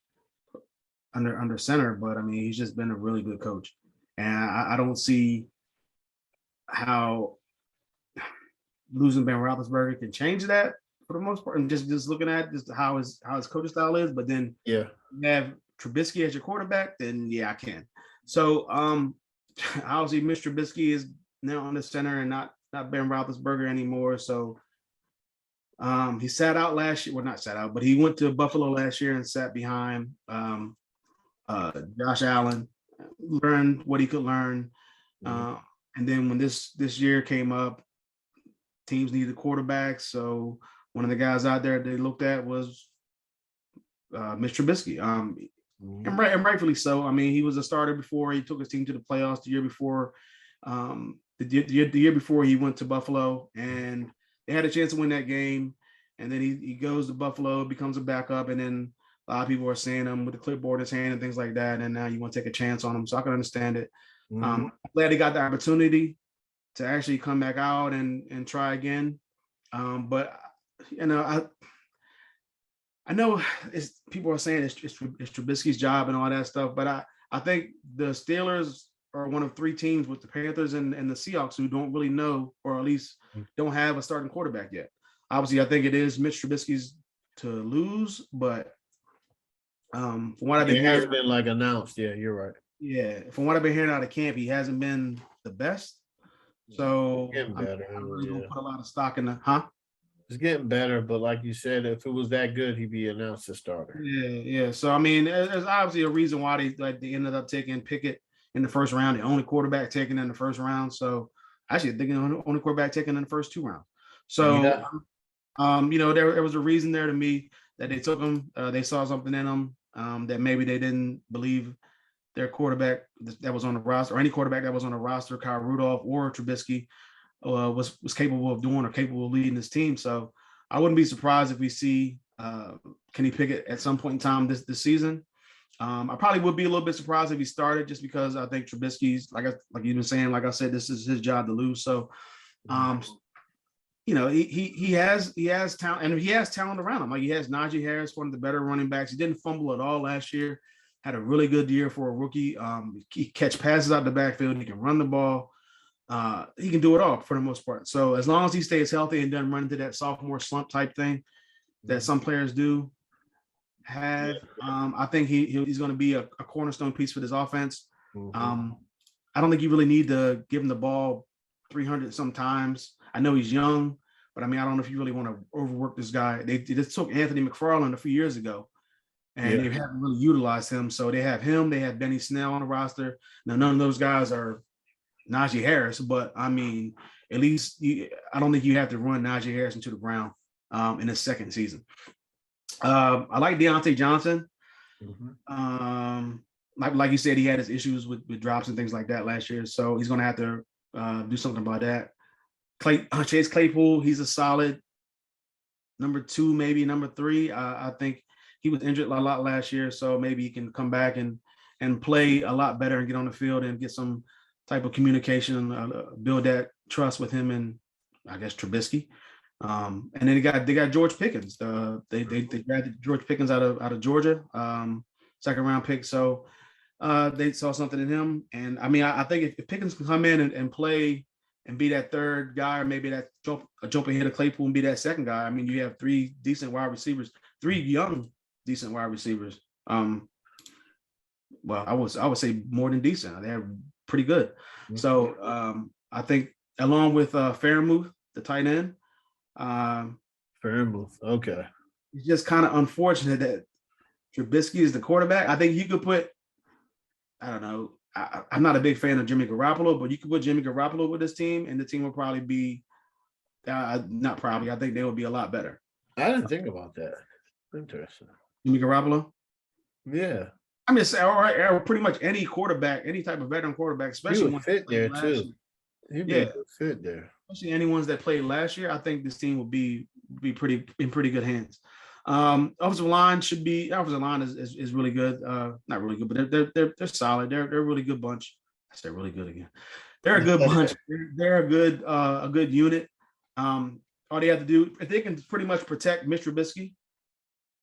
under center. But I mean, he's just been a really good coach, and I don't see how losing Ben Roethlisberger can change that for the most part. And just looking at just how his coaching style is, but then you have Trubisky as your quarterback, then yeah, I can. So obviously, Mr. Trubisky is now on the center and not Ben Roethlisberger anymore. So he sat out last year. Well, not sat out, but he went to Buffalo last year and sat behind Josh Allen, learned what he could learn. And then when this year came up, teams needed quarterbacks. So one of the guys out there they looked at was Mr. Trubisky. And rightfully so. I mean, he was a starter before he took his team to the playoffs the year before. The year before he went to Buffalo, and they had a chance to win that game. And then he goes to Buffalo, becomes a backup, and then a lot of people are seeing him with the clipboard in his hand and things like that. And now you want to take a chance on him, so I can understand it. I'm glad he got the opportunity to actually come back out and try again. But I know people are saying it's Trubisky's job and all that stuff, but I think the Steelers are one of three teams with the Panthers and the Seahawks who don't really know, or at least don't have a starting quarterback yet. Obviously, I think it is Mitch Trubisky's to lose, but from what I've been hearing, hasn't been like announced. Yeah, you're right. Yeah, from what I've been hearing out of camp, he hasn't been the best. So getting better. I'm really gonna put a lot of stock in It's getting better, but like you said, if it was that good, he'd be announced as starter. Yeah. So I mean, there's obviously a reason why they ended up taking Pickett in the first round, the only quarterback taken in the first round. So actually, thinking the only quarterback taken in the first two rounds. So there was a reason there to me that they took him. They saw something in him that maybe they didn't believe their quarterback that was on the roster, or any quarterback that was on the roster, Kyle Rudolph or Trubisky, was capable of doing or capable of leading this team. So I wouldn't be surprised if we see Kenny Pickett at some point in time this season. I probably would be a little bit surprised if he started, just because I think Trubisky's like you've been saying, like I said, this is his job to lose. So he has talent, and he has talent around him. Like, he has Najee Harris, one of the better running backs. He didn't fumble at all last year. Had a really good year for a rookie. He catch passes out the backfield. He can run the ball. He can do it all for the most part. So as long as he stays healthy and doesn't run into that sophomore slump type thing that some players do have, I think he's going to be a cornerstone piece for this offense. I don't think you really need to give him the ball 300 sometimes. I know he's young, but I mean, I don't know if you really want to overwork this guy. They just took Anthony McFarland a few years ago, and they haven't really utilized him. So they have him. They have Benny Snell on the roster. Now, none of those guys are Najee Harris, but I mean, at least I don't think you have to run Najee Harris into the ground in his second season. I like Deontay Johnson. Like you said, he had his issues with drops and things like that last year, so he's going to have to do something about that. Chase Claypool, he's a solid number 2, maybe number 3. I think he was injured a lot last year, so maybe he can come back and play a lot better and get on the field and get some type of communication, build that trust with him and I guess Trubisky. And then they got George Pickens. They drafted George Pickens out of Georgia, second round pick. So they saw something in him. And I mean, I think if Pickens can come in and play and be that third guy, or maybe that jump ahead of Claypool and be that second guy, I mean, you have 3 decent wide receivers, 3 young decent wide receivers. Well, I would say more than decent. They're pretty good. So I think along with Fairmouth, the tight end. Fairmouth. Okay. It's just kind of unfortunate that Trubisky is the quarterback. I think you could put, I don't know, I'm not a big fan of Jimmy Garoppolo, but you could put Jimmy Garoppolo with this team, and the team will probably be, not probably, I think they will be a lot better. I didn't think about that. Interesting. Jimmy Garoppolo? Yeah. I mean, or pretty much any quarterback, any type of veteran quarterback, especially would fit there too. He'd be a good fit there. Especially any ones that played last year. I think this team will be pretty in pretty good hands. Offensive line is really good. Not really good, but they're solid. They're a really good bunch. I said really good again. They're a good bunch. They're a good unit. All they have to do, if they can pretty much protect Mitch Trubisky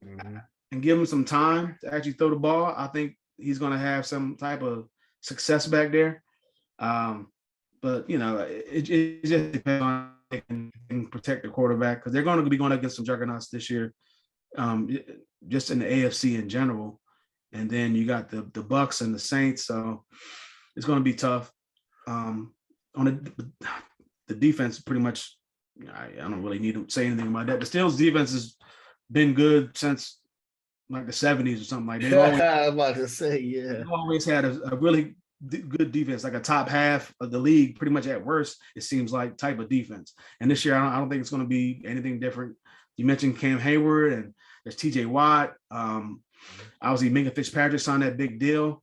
and give him some time to actually throw the ball, I think he's going to have some type of success back there. But you know, it just depends on if they can protect the quarterback, because they're going to be going against some juggernauts this year, just in the AFC in general. And then you got the Bucks and the Saints, so it's going to be tough. On the defense, pretty much, I don't really need to say anything about that. The Steelers defense has been good since like the 70s or something like that. I'm about to say, yeah. They've always had a really good defense, like a top half of the league, pretty much at worst, it seems like, type of defense. And this year, I don't think it's going to be anything different. You mentioned Cam Hayward, and there's TJ Watt. Obviously, Minka Fitzpatrick signed that big deal.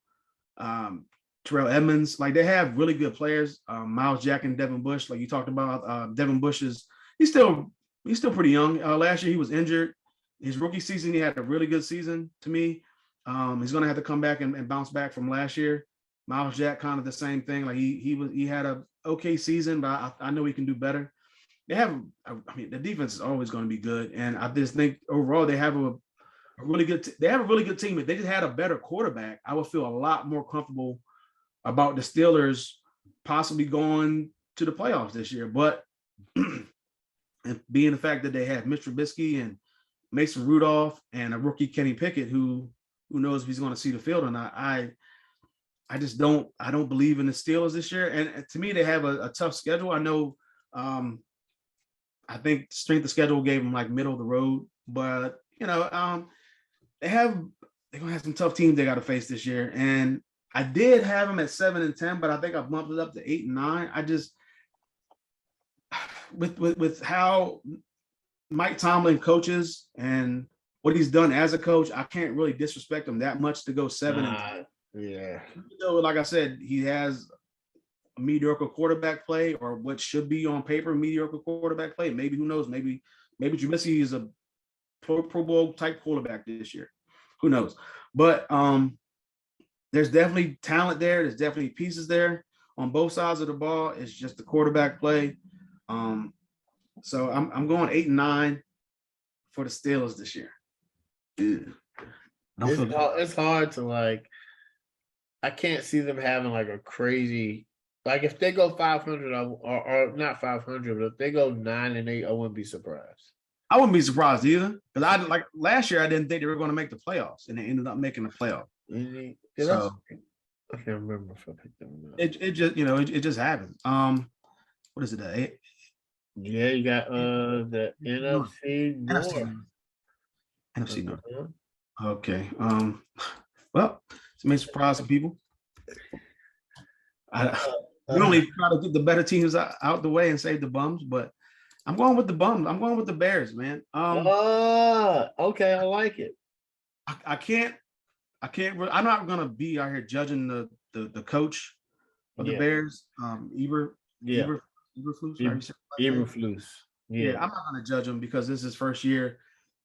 Terrell Edmonds, like, they have really good players. Miles Jack and Devin Bush, like you talked about. Devin Bush he's still pretty young. Last year he was injured. His rookie season, he had a really good season to me. He's going to have to come back and bounce back from last year. Miles Jack, kind of the same thing. Like he had a okay season, but I know he can do better. The defense is always going to be good, and I just think overall they have a really good team. If they just had a better quarterback, I would feel a lot more comfortable about the Steelers possibly going to the playoffs this year. But and being the fact that they have Mitch Trubisky and Mason Rudolph and a rookie Kenny Pickett, who knows if he's going to see the field or not, I don't believe in the Steelers this year. And to me, they have a tough schedule. I know, I think strength of schedule gave them like middle of the road, but you know, they're going to have some tough teams they got to face this year. And I did have them at 7-10, but I think I bumped it up to 8-9. I just, with how Mike Tomlin coaches and what he's done as a coach, I can't really disrespect him that much to go 7-10. Yeah. So, like I said, he has a mediocre quarterback play, or what should be on paper mediocre quarterback play. Maybe, who knows? Maybe Trubisky is a Pro Bowl type quarterback this year. Who knows? But there's definitely talent there. There's definitely pieces there on both sides of the ball. It's just the quarterback play. So I'm going 8-9 for the Steelers this year. It's hard to, like, I can't see them having like a crazy, like, if they go 500 or not 500, but if they go 9-8, I wouldn't be surprised. I wouldn't be surprised either, because like last year I didn't think they were going to make the playoffs, and they ended up making the playoff. So, I can't remember if I picked them or not. It just, you know, it just happens. What is it? Yeah, you got the NFC North. NFC North. Okay. Well, it may surprise some people. We only try to get the better teams out the way and save the bums, but I'm going with the bums. I'm going with the Bears, man. Okay, I like it. I can't. I'm not gonna be out here judging the coach of the Bears, Eberflus. Eberflus. Yeah, I'm not gonna judge him because this is his first year.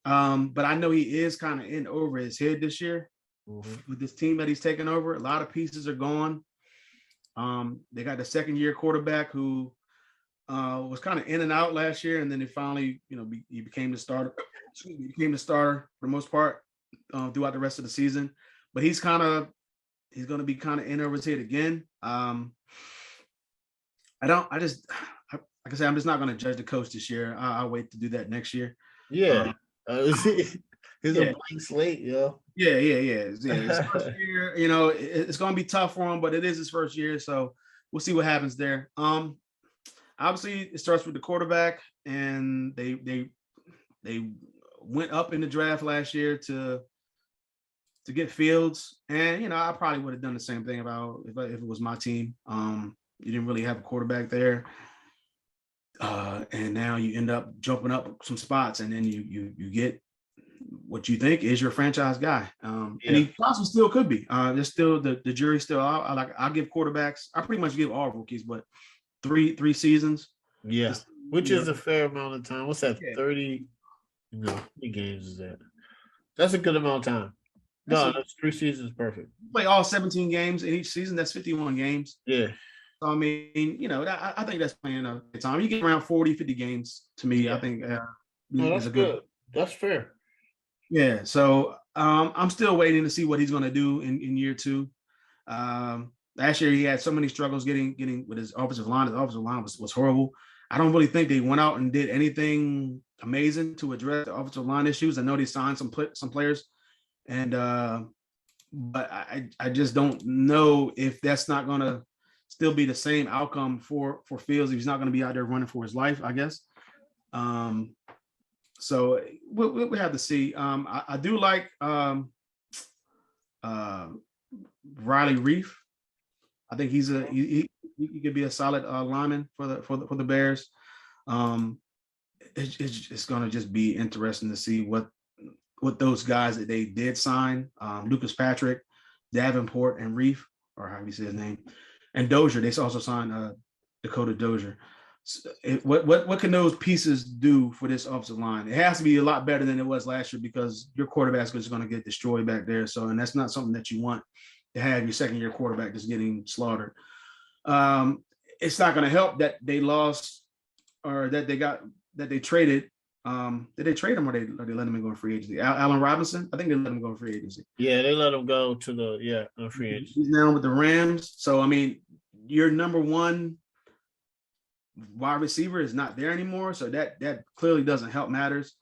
But I know he is kind of in over his head this year with this team that he's taken over. A lot of pieces are gone. They got the second-year quarterback who was kind of in and out last year, and then he finally, he became the starter. He became the starter for the most part throughout the rest of the season. But he's going to be kind of in over his head again. Like I said, I'm just not going to judge the coach this year. I'll wait to do that next year. Yeah. He's a blank slate, yo. Yeah. It's first year, it's going to be tough for him, but it is his first year, so we'll see what happens there. Obviously, it starts with the quarterback, and they went up in the draft last year to get Fields, and I probably would have done the same thing if it was my team. You didn't really have a quarterback there, and now you end up jumping up some spots, and then you get what you think is your franchise guy. And Yeah. he possibly still could be. There's still the jury's still out. I'll give quarterbacks. I pretty much give all rookies, but three seasons. Yeah. Which is a fair amount of time. What's that? Yeah. 30? No, how many games is that? That's a good amount of time. No, that's 3 seasons perfect. Play all 17 games in each season. That's 51 games. Yeah. So, I mean, you know, I think that's playing a time. You get around 40, 50 games to me. Yeah. I think that's a good. That's fair. Yeah. So I'm still waiting to see what he's going to do in year 2. Last year he had so many struggles getting with his offensive line. His offensive line was horrible. I don't really think they went out and did anything amazing to address the offensive line issues. I know they signed some players, and but I just don't know if that's not going to still be the same outcome for Fields if he's not going to be out there running for his life, I guess. So we'll have to see. I do like Riley Reef. I think he could be a solid lineman for the Bears. It's going to just be interesting to see what those guys that they did sign, Lucas Patrick, Davenport, and Reef, or how do you say his name, and Dozier. They also signed Dakota Dozier. So what can those pieces do for this offensive line? It has to be a lot better than it was last year because your quarterback is going to get destroyed back there. So, and that's not something that you want to have your second-year quarterback just getting slaughtered. It's not going to help that they lost or that they traded. Did they trade him or they let him go in free agency? Allen Robinson? I think they let him go in free agency. Yeah, they let him go to the free agency. He's now with the Rams. So, I mean, your number one wide receiver is not there anymore. So that clearly doesn't help matters.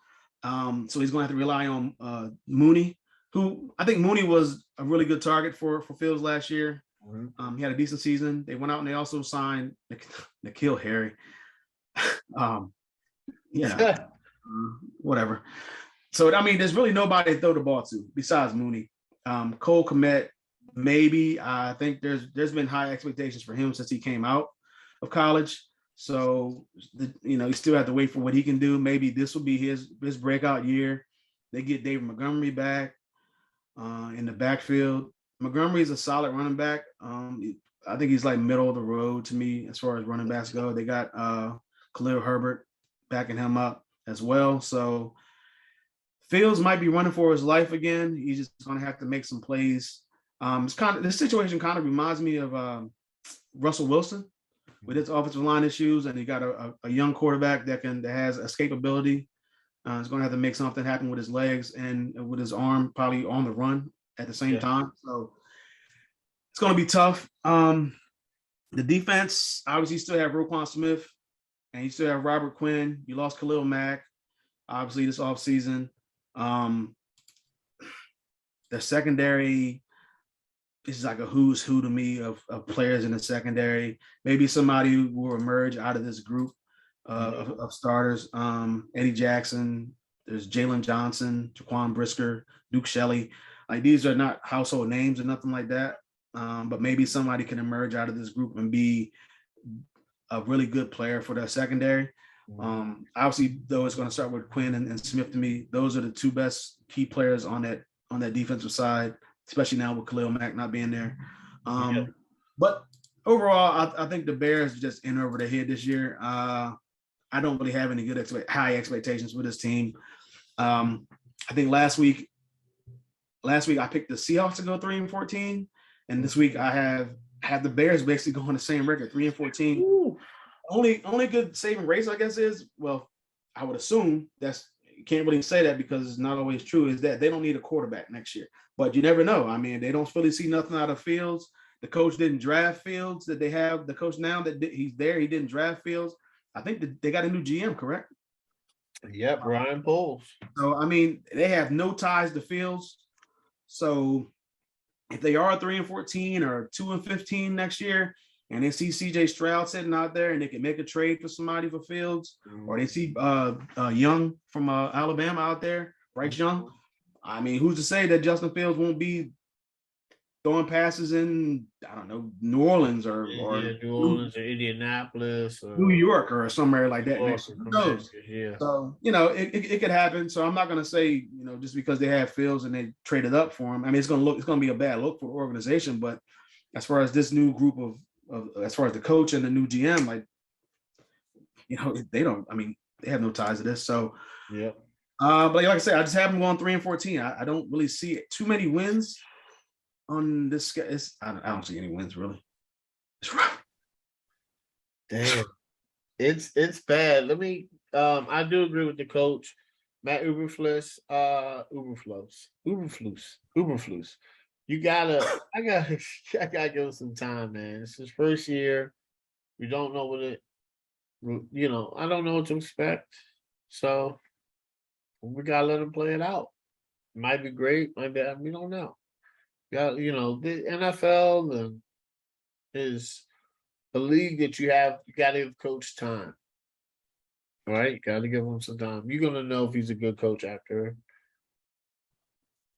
So he's going to have to rely on Mooney, who I think Mooney was a really good target for Fields last year. He had a decent season. They went out and they also signed N'Keal Harry. Whatever. So, I mean, there's really nobody to throw the ball to besides Mooney. Cole Kmet, maybe. I think there's been high expectations for him since he came out of college. So, you still have to wait for what he can do. Maybe this will be his breakout year. They get David Montgomery back in the backfield. Montgomery is a solid running back. I think he's like middle of the road to me as far as running backs go. They got Khalil Herbert backing him up as well. So Fields might be running for his life again. He's just going to have to make some plays. This situation kind of reminds me of Russell Wilson with his offensive line issues, and he got a young quarterback that has escapability. He's going to have to make something happen with his legs and with his arm, probably on the run at the same time. So it's going to be tough. The defense, obviously, you still have Roquan Smith, and you still have Robert Quinn. You lost Khalil Mack, obviously, this offseason. The secondary is like a who's who to me of players in the secondary. Maybe somebody will emerge out of this group of starters. Eddie Jackson, there's Jalen Johnson, Jaquan Brisker, Duke Shelley. Like, these are not household names or nothing like that. But maybe somebody can emerge out of this group and be a really good player for the secondary. Obviously, though, it's going to start with Quinn and Smith. To me, those are the two best key players on that defensive side, especially now with Khalil Mack not being there. But overall, I think the Bears just in over their head this year. I don't really have any good high expectations for this team. I think last week I picked the Seahawks to go 3-14, and this week I have the Bears basically going the same record, 3-14. Ooh. Only good saving race, I guess, is, well, I would assume you can't really say that because it's not always true, is that they don't need a quarterback next year. But you never know. I mean, they don't really see nothing out of Fields. The coach didn't draft Fields. That they have the coach now that he's there. He didn't draft Fields. I think that they got a new GM, correct? Yep, Ryan Poles. So, I mean, they have no ties to Fields. So if they are 3-14 or 2-15 next year, and they see CJ Stroud sitting out there and they can make a trade for somebody for Fields, or they see Young from Alabama out there, Bryce Young. I mean, who's to say that Justin Fields won't be throwing passes in, I don't know, New Orleans or New Orleans or Indianapolis or New York or somewhere like that. York Next or who knows? yeah. So, it could happen. So I'm not going to say, just because they have Fields and they traded up for him. I mean, it's going to be a bad look for the organization. But as far as this new group as far as the coach and the new GM, like, they have no ties to this. So, yeah. But like I said, I just have them going 3-14. I don't really see too many wins on this. I don't see any wins really. It's rough. Damn, it's bad. Let me. I do agree with the coach, Matt Uberflus. Uberflus. I gotta give him some time, man. It's his first year. We don't know I don't know what to expect. So we gotta let him play it out. Might be great, might be. We don't know. The NFL is a league that you got to give coach time. All right, you got to give him some time. You're gonna know if he's a good coach after.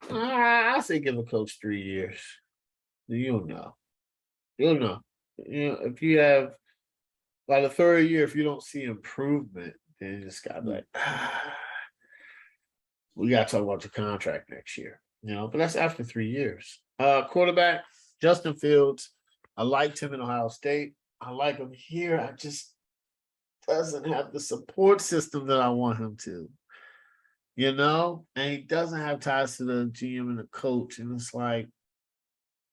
I say give a coach 3 years. You'll know. You'll know. If you have by the third year, if you don't see improvement, then you just got like, we got to talk about the contract next year. But that's after 3 years. Quarterback Justin Fields. I liked him in Ohio State. I like him here. I just doesn't have the support system that I want him to. And he doesn't have ties to the GM and the coach. And it's like,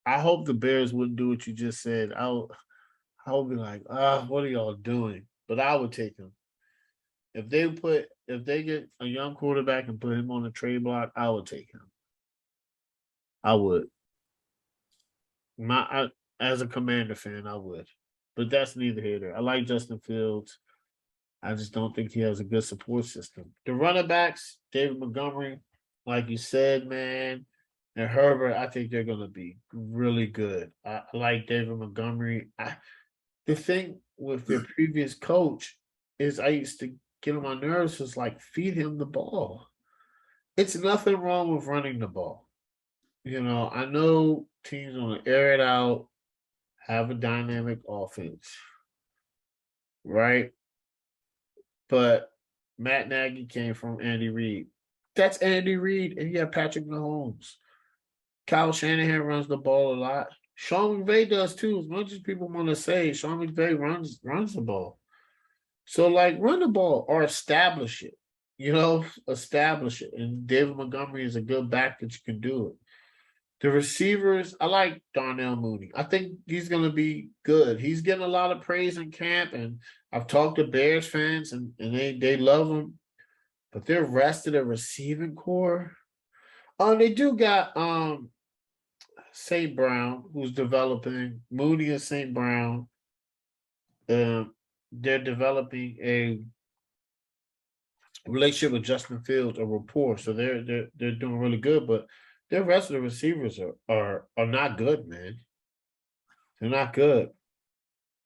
I hope the Bears wouldn't do what you just said. I would be like, what are y'all doing? But I would take him. If they get a young quarterback and put him on the trade block, I would take him. I would. As a Commander fan, I would. But that's neither here nor there. I like Justin Fields. I just don't think he has a good support system. The running backs, David Montgomery, like you said, man, and Herbert, I think they're going to be really good. I like David Montgomery. The thing with their previous coach is I used to get on my nerves was like, feed him the ball. It's nothing wrong with running the ball. I know teams want to air it out, have a dynamic offense, right? But Matt Nagy came from Andy Reid. That's Andy Reid, and you have Patrick Mahomes. Kyle Shanahan runs the ball a lot. Sean McVay does too. As much as people want to say, Sean McVay runs the ball. So, run the ball or establish it. Establish it. And David Montgomery is a good back that you can do it. The receivers, I like Darnell Mooney. I think he's going to be good. He's getting a lot of praise in camp, and I've talked to Bears fans, and they love him. But their rest of the receiving core, they do got St. Brown, who's developing. Mooney and St. Brown. They're developing a relationship with Justin Fields, a rapport. So they're doing really good, but the rest of the receivers are not good, man. They're not good.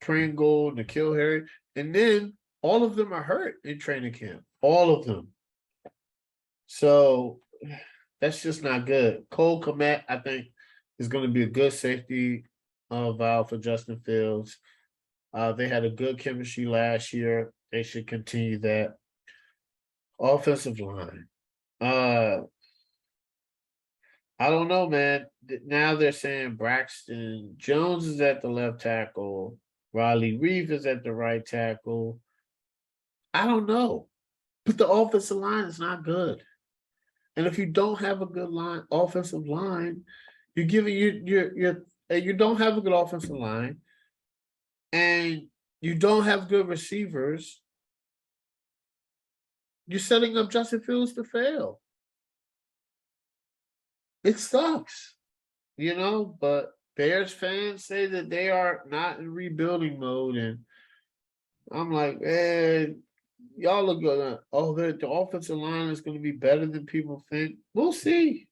Pringle, N'Keal Harry, and then all of them are hurt in training camp. All of them. So that's just not good. Cole Kmet, I think, is going to be a good safety valve for Justin Fields. They had a good chemistry last year. They should continue that. Offensive line. I don't know, man. Now they're saying Braxton Jones is at the left tackle. Riley Reeve is at the right tackle. I don't know. But the offensive line is not good. And if you don't have a good offensive line, you're giving you don't have a good offensive line, and you don't have good receivers, you're setting up Justin Fields to fail. It sucks, but Bears fans say that they are not in rebuilding mode. And I'm like, man, y'all are the offensive line is going to be better than people think. We'll see.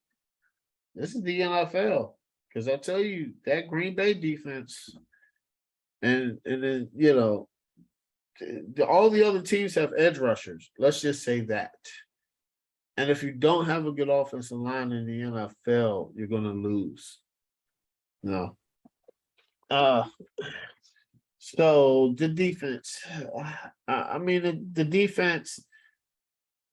This is the NFL. Because I tell you, that Green Bay defense and then, all the other teams have edge rushers. Let's just say that. And if you don't have a good offensive line in the NFL, you're going to lose. No. So the defense. I mean the defense.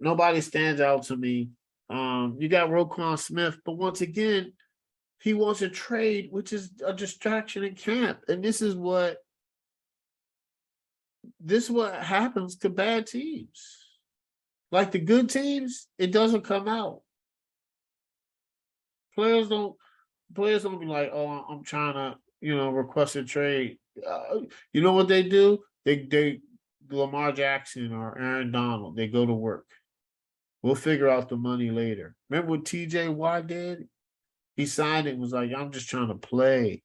Nobody stands out to me. You got Roquan Smith, but once again, he wants a trade, which is a distraction in camp, and this is what happens to bad teams. Like the good teams, it doesn't come out. Players don't be like, oh, I'm trying to, request a trade. You know what they do? They Lamar Jackson or Aaron Donald, they go to work. We'll figure out the money later. Remember what TJ Watt did? He signed it and was like, I'm just trying to play.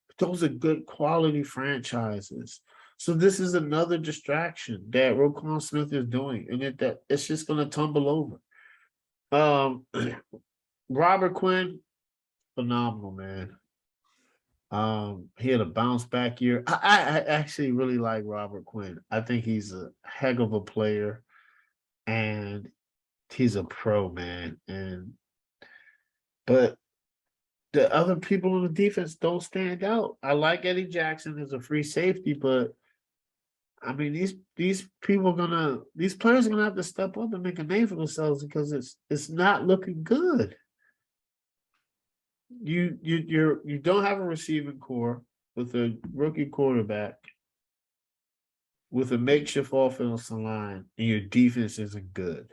But those are good quality franchises. So this is another distraction that Roquan Smith is doing, and that it's just going to tumble over. Robert Quinn, phenomenal, man. He had a bounce back year. I actually really like Robert Quinn. I think he's a heck of a player, and he's a pro, man. But the other people on the defense don't stand out. I like Eddie Jackson as a free safety, but I mean these players are gonna have to step up and make a name for themselves because it's not looking good. You don't have a receiving core with a rookie quarterback, with a makeshift offensive line, and your defense isn't good.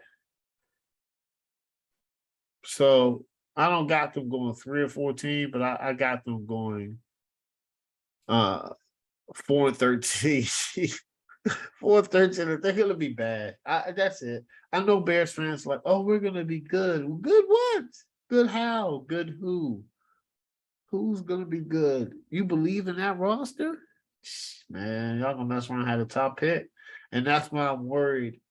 So I don't got them going 3 or 14, but I got them going 4-13. 4-13. They're gonna be bad. That's it. I know Bears fans like, oh, we're gonna be good. Good what? Good how? Good who? Who's gonna be good? You believe in that roster? Man, y'all gonna mess around and have a top pick. And that's why I'm worried.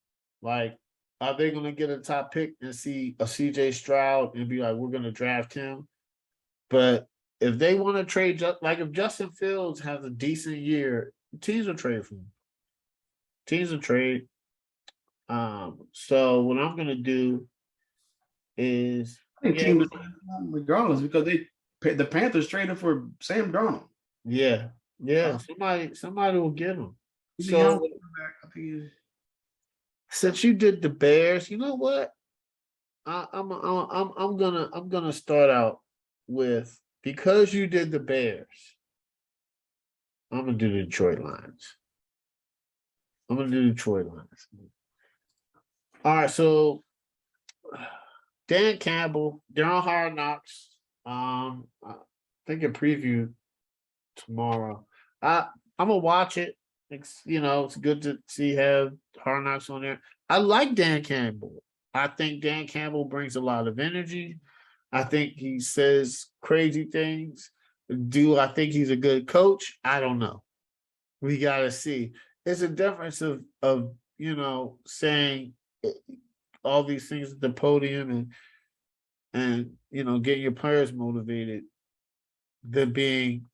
Like, are they gonna get a top pick and see a CJ Stroud and be like, we're gonna draft him? But if they want to trade, like if Justin Fields has a decent year, teams will trade for him. Teams will trade. So what I'm gonna do is, I think teams regardless because the Panthers traded for Sam Darnold. Yeah. Somebody will get him. He's so a young quarterback. I think since you did the Bears, you know what? I'm gonna start out with, because you did the Bears, I'm gonna do the Detroit Lions. I'm gonna do Detroit Lions. All right, so Dan Campbell, they're on Hard Knocks. I think a preview tomorrow. I'm gonna watch it. It's good to have Hard Knocks on there. I like Dan Campbell. I think Dan Campbell brings a lot of energy. I think he says crazy things. Do I think he's a good coach? I don't know. We gotta see. It's a difference of saying all these things at the podium and getting your players motivated than being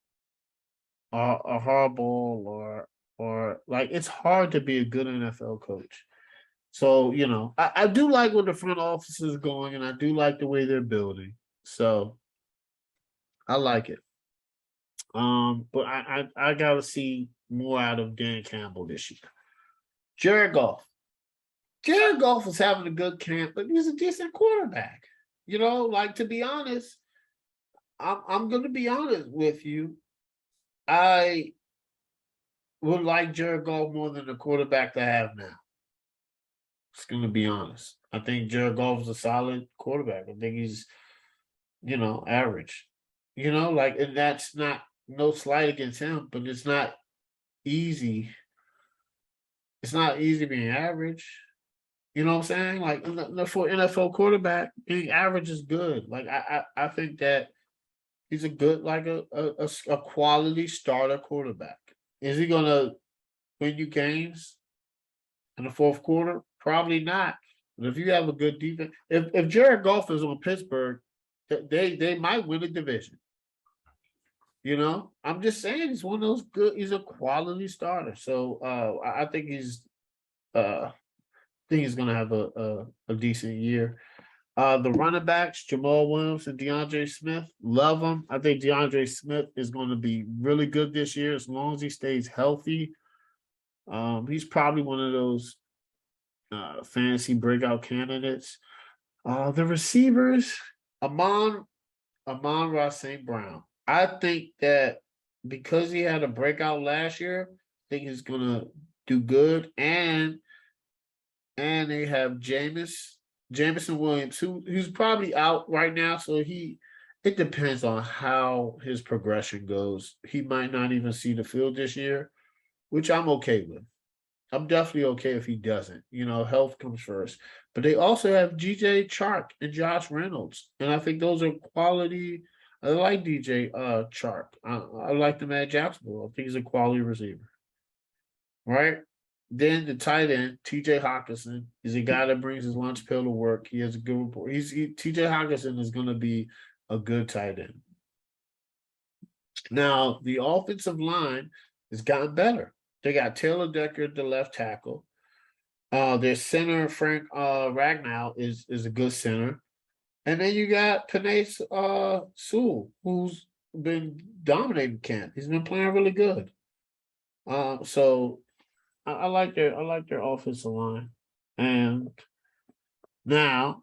a hardball or like, it's hard to be a good NFL coach. So, I do like where the front office is going, and I do like the way they're building. So I like it. But I gotta see more out of Dan Campbell this year. Jared Goff. Jared Goff is having a good camp, but he's a decent quarterback. Like, to be honest, I'm gonna be honest with you. I would like Jared Goff more than the quarterback they have now. Just gonna be honest. I think Jared Goff is a solid quarterback. I think he's, average. And that's not no slight against him, but it's not easy. It's not easy being average. You know what I'm saying? Like, for NFL quarterback, being average is good. Like, I think that he's a good, like a quality starter quarterback. Is he gonna win you games in the fourth quarter? Probably not. But if you have a good defense, if Jared Goff is on Pittsburgh, they might win a division. I'm just saying he's one of those good. He's a quality starter. So I think he's going to have a decent year. The running backs, Jamal Williams and DeAndre Smith, love them. I think DeAndre Smith is going to be really good this year as long as he stays healthy. He's probably one of those fantasy breakout candidates. The receivers, Amon-Ra St. Brown. I think that because he had a breakout last year, I think he's gonna do good. And they have Jamison Williams, who's probably out right now. So it depends on how his progression goes. He might not even see the field this year, which I'm okay with. I'm definitely okay if he doesn't. Health comes first. But they also have DJ Chark and Josh Reynolds. And I think those are quality. I like DJ Chark. I like him at Jacksonville. I think he's a quality receiver. Right? Then the tight end, TJ Hawkinson, is a guy that brings his lunch pail to work. He has a good report. TJ Hawkinson is going to be a good tight end. Now, the offensive line has gotten better. They got Taylor Decker at the left tackle. Their center, Frank Ragnow, is a good center. And then you got Penei Sewell, who's been dominating camp. He's been playing really good. So I like their offensive line. And now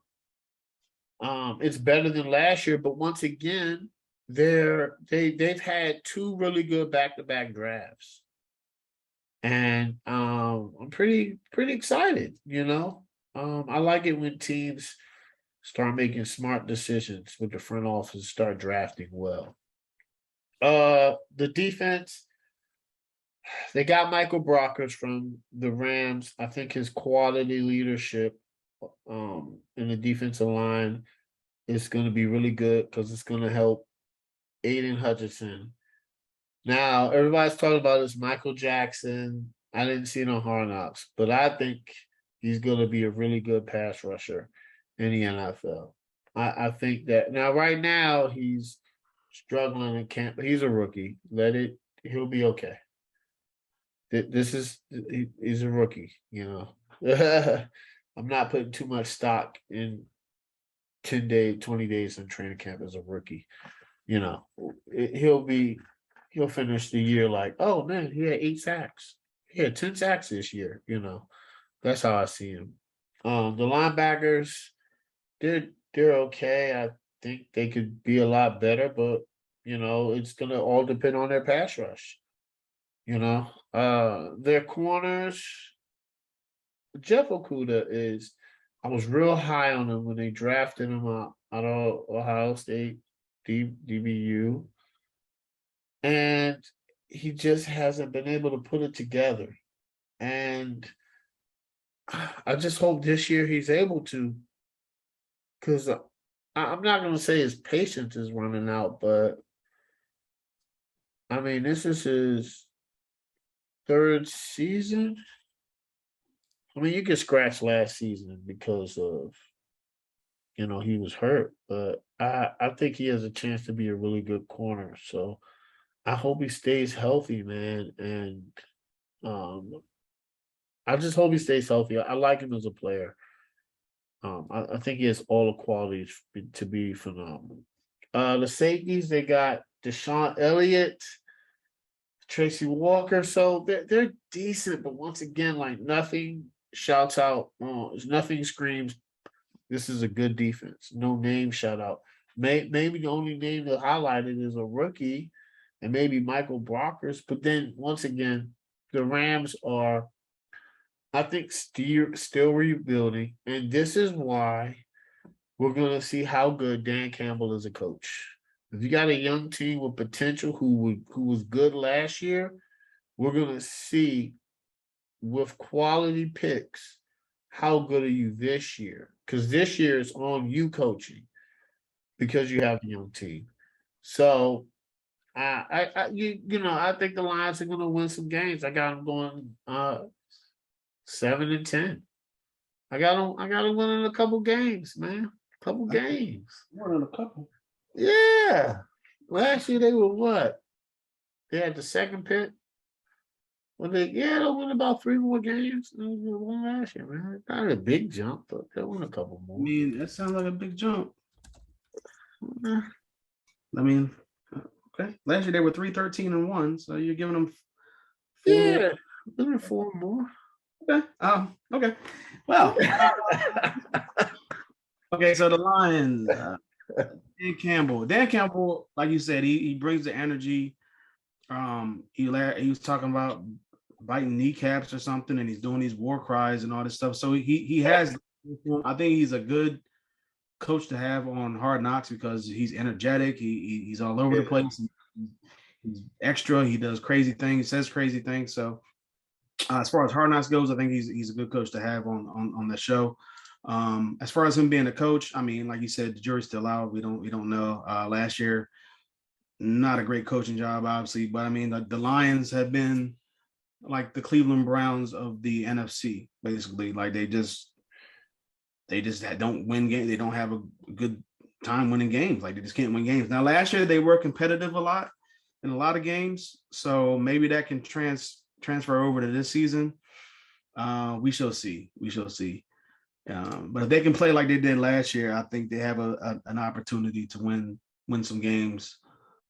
it's better than last year, but once again, they've had two really good back-to-back drafts. And I'm pretty excited, I like it when teams start making smart decisions with the front office, start drafting well. The defense, they got Michael Brockers from the Rams. I think his quality leadership in the defensive line is going to be really good because it's going to help Aiden Hutchinson. Now, everybody's talking about this Michael Jackson. I didn't see it on Hard Knocks, but I think he's going to be a really good pass rusher in the NFL. I think that now, right now, he's struggling in camp, but he's a rookie. He'll be okay. He's a rookie, I'm not putting too much stock in 10 days, 20 days in training camp as a rookie. He'll finish the year like, oh man, he had 8 sacks. He had 10 sacks this year, That's how I see him. The linebackers, they're okay. I think they could be a lot better, but it's gonna all depend on their pass rush. Their corners, Jeff Okudah I was real high on him when they drafted him out of Ohio State, DBU. And he just hasn't been able to put it together. And I just hope this year he's able to, because I'm not going to say his patience is running out, but I mean, this is his 3rd season. I mean, you can scratch last season because of, he was hurt, but I think he has a chance to be a really good corner. So I hope he stays healthy, man. And I just hope he stays healthy. I like him as a player. I think he has all the qualities to be phenomenal. The safeties, they got Deshaun Elliott, Tracy Walker. So they're decent, but once again, like nothing shouts out. Nothing screams, this is a good defense. No name shout out. Maybe the only name that highlighted is a rookie, and maybe Michael Brockers. But then once again, the Rams are, I think, still rebuilding, and this is why we're going to see how good Dan Campbell is a coach. If you got a young team with potential who was good last year, we're going to see with quality picks how good are you this year? Because this year is on you coaching because you have a young team. So I think the Lions are going to win some games. I got them going 7-10. I got them winning a couple games, man. Games. More than a couple. Yeah. Last year they were what? They had the 2nd pick. Well, they'll win about 3 more games than they won last year, man. Not a big jump, but they'll win a couple I more. mean, that sounds like a big jump. Eh, I mean, okay. Last year they were 3-13-1, so you're giving them 4 more. yeah, win 4 more. Okay. Okay. Well, okay. So the Lions, Dan Campbell, like you said, he brings the energy. He was talking about biting kneecaps or something, and he's doing these war cries and all this stuff. So he has. I think he's a good coach to have on Hard Knocks because he's energetic. He's all over the place. He's extra. He does crazy things. Says crazy things. So as far as Hard Knocks goes, I think he's a good coach to have on the show. As far as him being a coach, I mean, like you said, the jury's still out. We don't know. Last year, not a great coaching job, obviously, but I mean, the Lions have been like the Cleveland Browns of the NFC, basically. Like they just don't win games. They don't have a good time winning games. Like they just can't win games. Now, last year they were competitive a lot in a lot of games, so maybe that can transfer over to this season. We shall see. But if they can play like they did last year, I think they have an opportunity to win some games.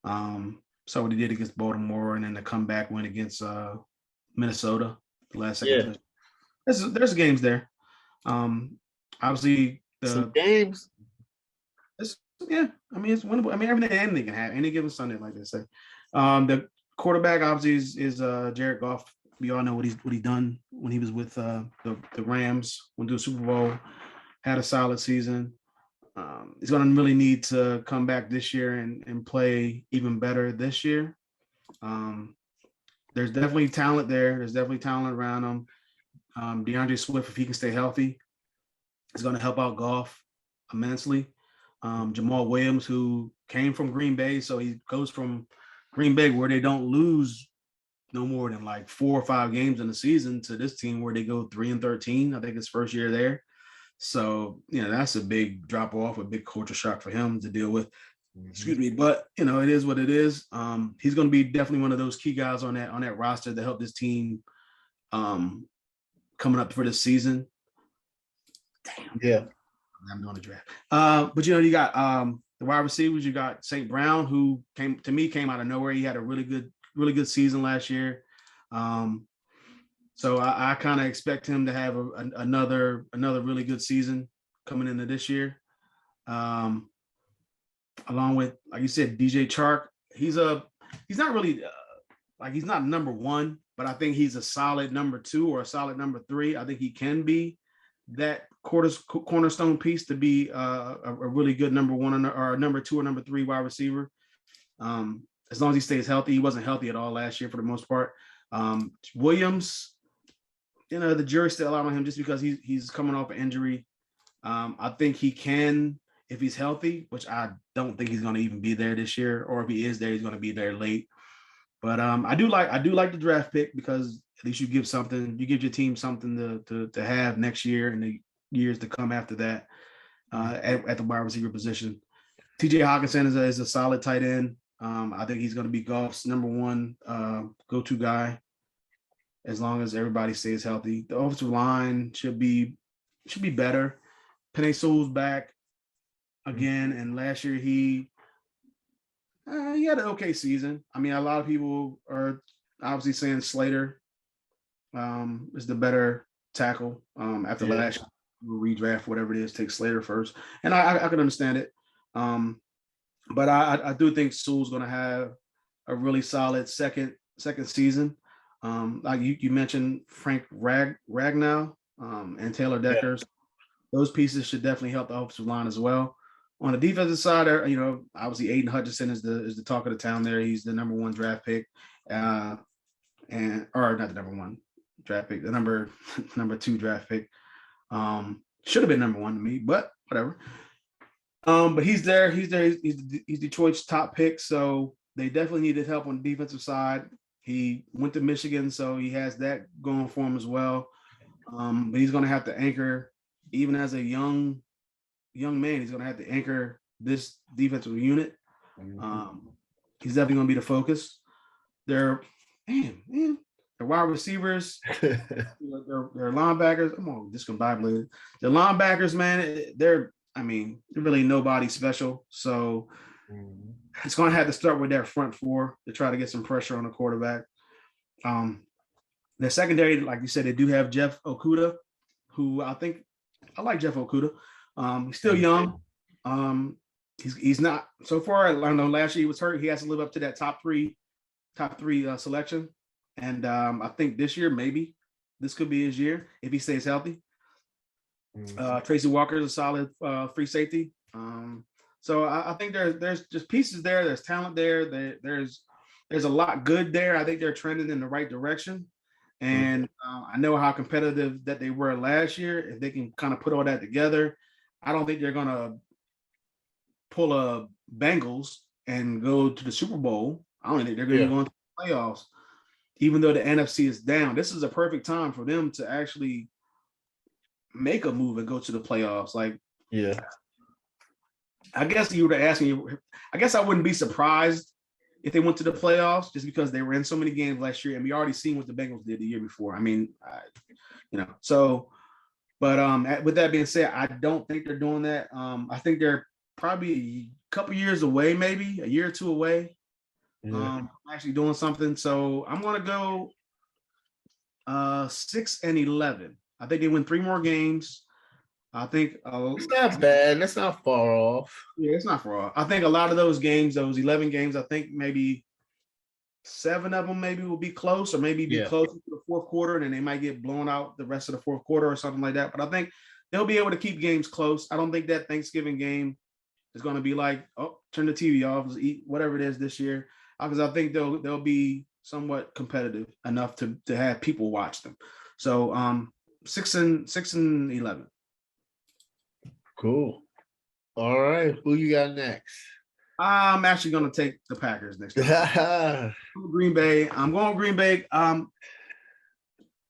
So what they did against Baltimore, and then the comeback win against Minnesota the last second. Yeah. There's games there. Obviously some games. Yeah, I mean it's winnable. I mean anything can happen any given Sunday, like they say. The quarterback obviously is Jared Goff. We all know what he done when he was with the Rams, went to a Super Bowl, had a solid season. He's going to really need to come back this year and play even better this year. There's definitely talent there. There's definitely talent around him. DeAndre Swift, if he can stay healthy, is going to help out Goff immensely. Jamal Williams, who came from Green Bay, so he goes from Green Bay where they don't lose no more than like 4 or 5 games in the season to this team where they go 3-13. I think his first year there. So, that's a big drop off, a big culture shock for him to deal with. Mm-hmm. Excuse me. But, it is what it is. He's going to be definitely one of those key guys on that roster to help this team coming up for this season. Damn. Yeah. I'm doing a draft. But, you got the wide receivers. You got St. Brown, who came out of nowhere. He had a really good season last year. So I kind of expect him to have another really good season coming into this year. Along with, like you said, DJ Chark. He's not really he's not number 1, but I think he's a solid number 2 or a solid number 3. I think he can be that cornerstone piece to be a really good number 1 or number 2 or number 3 wide receiver. As long as he stays healthy. He wasn't healthy at all last year for the most part. Williams, the jury's still out on him just because he's coming off an injury. I think he can, if he's healthy, which I don't think he's going to even be there this year, or if he is there, he's going to be there late. But I do like the draft pick because at least you give your team something to have next year and the years to come after that at the wide receiver position. TJ Hawkinson is a solid tight end. I think he's going to be Goff's number 1 go-to guy as long as everybody stays healthy. The offensive line should be better. Penei Sewell's back again, and last year he had an okay season. I mean, a lot of people are obviously saying Slater is the better tackle after last year. Redraft, whatever it is, take Slater first, and I can understand it. But I do think Sewell's going to have a really solid second season. Like you mentioned, Frank Ragnow and Taylor Deckers. Those pieces should definitely help the offensive line as well. On the defensive side, obviously Aiden Hutchinson is the talk of the town there. He's the number 1 draft pick, or not the number 1 draft pick, the number 2 draft pick. Should have been number 1 to me, but whatever. But he's there. He's Detroit's top pick, so they definitely needed help on the defensive side. He went to Michigan, so he has that going for him as well. But he's going to have to anchor, even as a young man, he's going to have to anchor this defensive unit. He's definitely going to be the focus. Man, the wide receivers, their linebackers. I'm on discombobulated. The linebackers, man, they're really nobody special. So it's going to have to start with their front four to try to get some pressure on the quarterback. The secondary, like you said, they do have Jeff Okudah, who I like Jeff Okudah. He's still young. He's not so far. I know last year he was hurt. He has to live up to that top three selection. And I think this year, maybe this could be his year if he stays healthy. Tracy Walker is a solid free safety. So I think there's just pieces there. There's talent there. There's a lot good there. I think they're trending in the right direction. And I know how competitive that they were last year. If they can kind of put all that together, I don't think they're going to pull a Bengals and go to the Super Bowl. I don't think they're going to go into the playoffs, even though the NFC is down. This is a perfect time for them to actually make a move and go to the playoffs. I guess you were asking me. I guess I wouldn't be surprised if they went to the playoffs just because they were in so many games last year, and we already seen what the Bengals did the year before. But with that being said, I don't think they're doing that. I think they're probably a couple years away, maybe a year or two away. Actually doing something. So I'm going to go 6-11. I think they win 3 more games. I think it's not bad. That's not far off. Yeah, it's not far off. I think a lot of those games, those 11 games, I think maybe 7 of them maybe will be close, or maybe be close to the fourth quarter, and then they might get blown out the rest of the fourth quarter or something like that. But I think they'll be able to keep games close. I don't think that Thanksgiving game is going to be like, oh, turn the TV off, let's eat whatever it is this year, because I think they'll be somewhat competitive enough to have people watch them. So 6-11. Cool. All right. Who you got next? I'm actually going to take the Packers next time. Green Bay. I'm going Green Bay.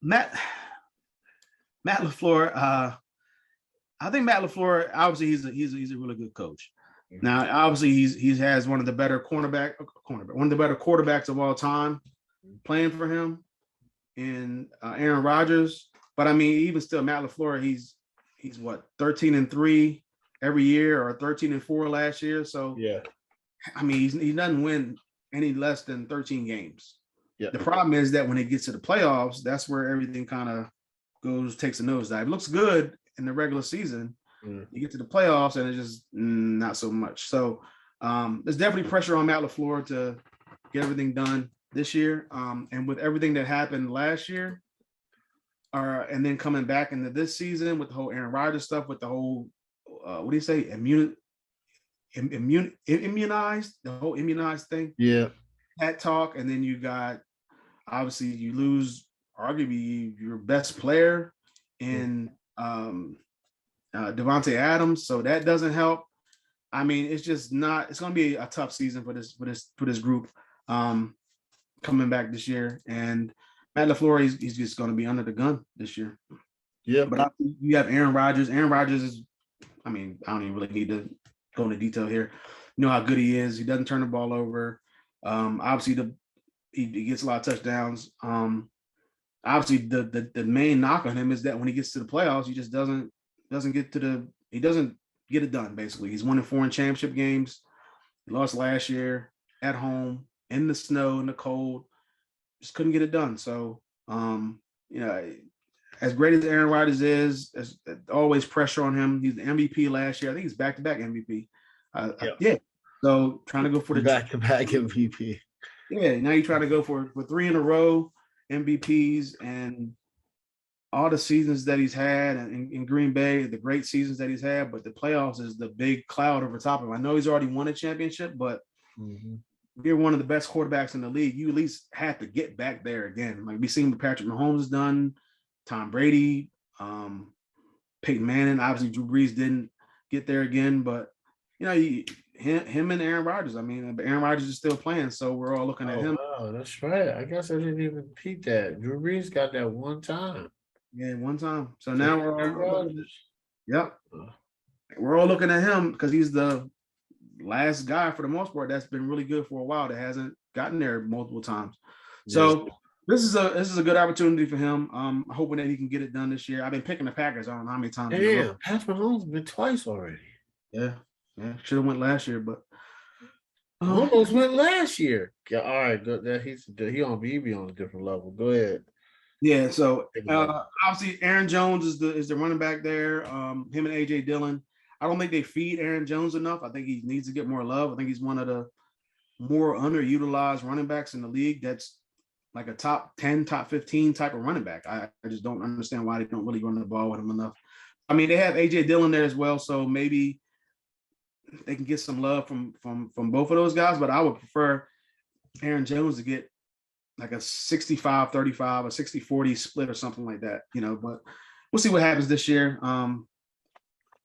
Matt LaFleur. I think Matt LaFleur, obviously he's a really good coach. Now, obviously he has one of the better one of the better quarterbacks of all time playing for him in Aaron Rodgers. But I mean, even still, Matt LaFleur, he's what, 13-3 every year, or 13-4 last year. So I mean, he doesn't win any less than 13 games. The problem is that when it gets to the playoffs, that's where everything kind of takes a nosedive. It looks good in the regular season. You get to the playoffs and it's just not so much. So there's definitely pressure on Matt LaFleur to get everything done this year. And with everything that happened last year, and then coming back into this season with the whole Aaron Rodgers stuff, with the whole what do you say, immunized, the whole immunized thing. That talk, and then you got, obviously you lose arguably your best player in Devontae Adams, so that doesn't help. I mean, it's just not. It's going to be a tough season for this group coming back this year. And Matt LaFleur, he's just going to be under the gun this year. But you have Aaron Rodgers. Aaron Rodgers is, I mean, I don't even really need to go into detail here. You know how good he is. He doesn't turn the ball over. Obviously, he gets a lot of touchdowns. Obviously, the main knock on him is that when he gets to the playoffs, he just doesn't get it done. Basically, he's 1-4 in championship games. He lost last year at home in the snow, in the cold. Just couldn't get it done. So, as great as Aaron Rodgers is, there's always pressure on him. He's the MVP last year. I think he's back-to-back MVP. So trying to go for the back-to-back MVP. Now you're trying to go for 3 in a row MVPs, and all the seasons that he's had in Green Bay, the great seasons that he's had, but the playoffs is the big cloud over top of him. I know he's already won a championship, but if you're one of the best quarterbacks in the league, you at least have to get back there again. Like we've seen what Patrick Mahomes has done, Tom Brady, Peyton Manning. Obviously, Drew Brees didn't get there again, but him and Aaron Rodgers. I mean, Aaron Rodgers is still playing, so we're all looking at him. Oh, that's right. I guess I didn't even peep that. Drew Brees got that one time. Yeah, one time. So now we're all we're all looking at him because he's the last guy for the most part that's been really good for a while that hasn't gotten there multiple times. So This is a good opportunity for him. Hoping that he can get it done this year. I've been picking the Packers. I don't know how many times. Yeah, Patrick Mahomes been twice already. Yeah. Should have went last year, but almost went last year. Yeah, all right, good. That he be on a different level. Go ahead. Yeah. So obviously Aaron Jones is the running back there. Him and AJ Dillon. I don't think they feed Aaron Jones enough. I think he needs to get more love. I think he's one of the more underutilized running backs in the league. That's like a top 10, top 15 type of running back. I just don't understand why they don't really run the ball with him enough. I mean, they have AJ Dillon there as well, so maybe they can get some love from both of those guys, but I would prefer Aaron Jones to get like a 65-35, a 60-40 split or something like that, but we'll see what happens this year.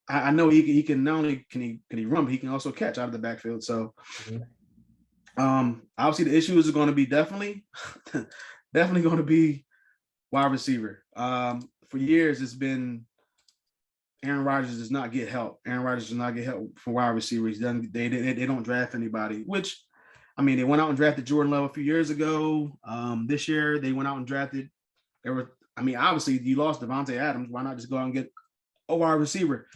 I know he can not only can he run, but he can also catch out of the backfield. So obviously the issues are going to be definitely going to be wide receiver. For years it's been Aaron Rodgers does not get help. Aaron Rodgers does not get help from wide receivers. They don't draft anybody, which I mean, they went out and drafted Jordan Love a few years ago. This year they went out and drafted. Obviously you lost Devontae Adams. Why not just go out and get a wide receiver?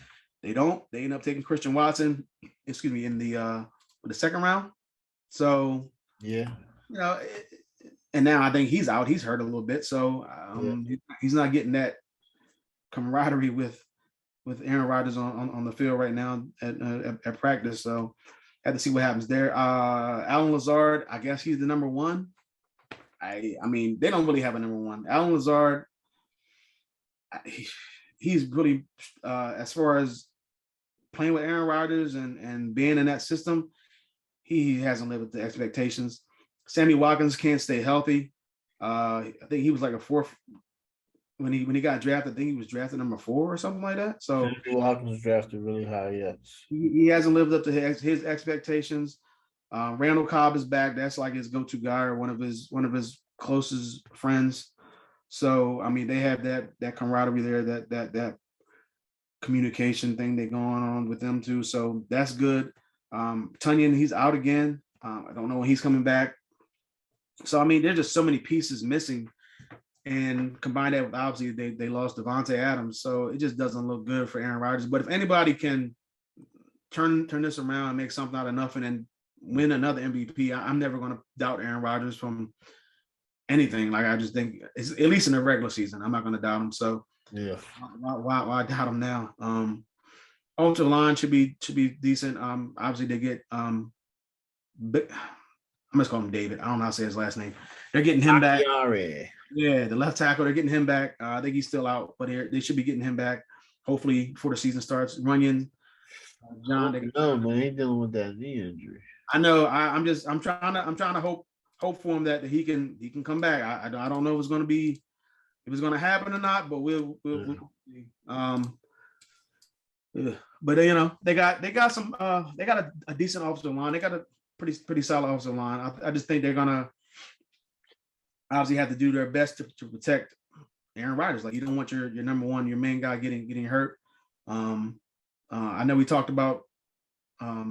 They don't. They end up taking Christian Watson, in the second round. So yeah, and now I think he's out. He's hurt a little bit, so he's not getting that camaraderie with Aaron Rodgers on the field right now at practice. So had to see what happens there. Allen Lazard, I guess he's the number one. I mean, they don't really have a number one. Allen Lazard, he's really as far as playing with Aaron Rodgers and being in that system, he hasn't lived up to expectations. Sammy Watkins can't stay healthy. I think he was like a fourth when he got drafted. I think he was drafted number 4 or something like that. So Watkins was drafted really high. Yes, he hasn't lived up to his expectations. Randall Cobb is back. That's like his go-to guy or one of his closest friends. So I mean, they have that camaraderie there, that communication thing they're going on with them too. So that's good. Tunyon, he's out again. I don't know when he's coming back. So I mean, there's just so many pieces missing, and combine that with obviously they lost Devontae Adams, so it just doesn't look good for Aaron Rodgers. But if anybody can turn this around and make something out of nothing and win another MVP, I'm never going to doubt Aaron Rodgers from anything. Like I just think, it's, at least in the regular season, I'm not going to doubt him. So yeah, why doubt him now? Offensive line should be decent. Obviously they get I'm just calling him David. I don't know how to say his last name. They're getting him back. Yeah, the left tackle. They're getting him back. I think he's still out, but they should be getting him back. Hopefully before the season starts. Runyon, John. No man, he's dealing with that knee injury. I know. I'm trying to hope for him that he can come back. I don't know if it's going to happen or not, but we'll see. But they got some they got a decent offensive line. They got a pretty solid offensive line. I just think they're gonna obviously have to do their best to protect Aaron Rodgers. Like you don't want your number one, your main guy getting hurt. I know we talked about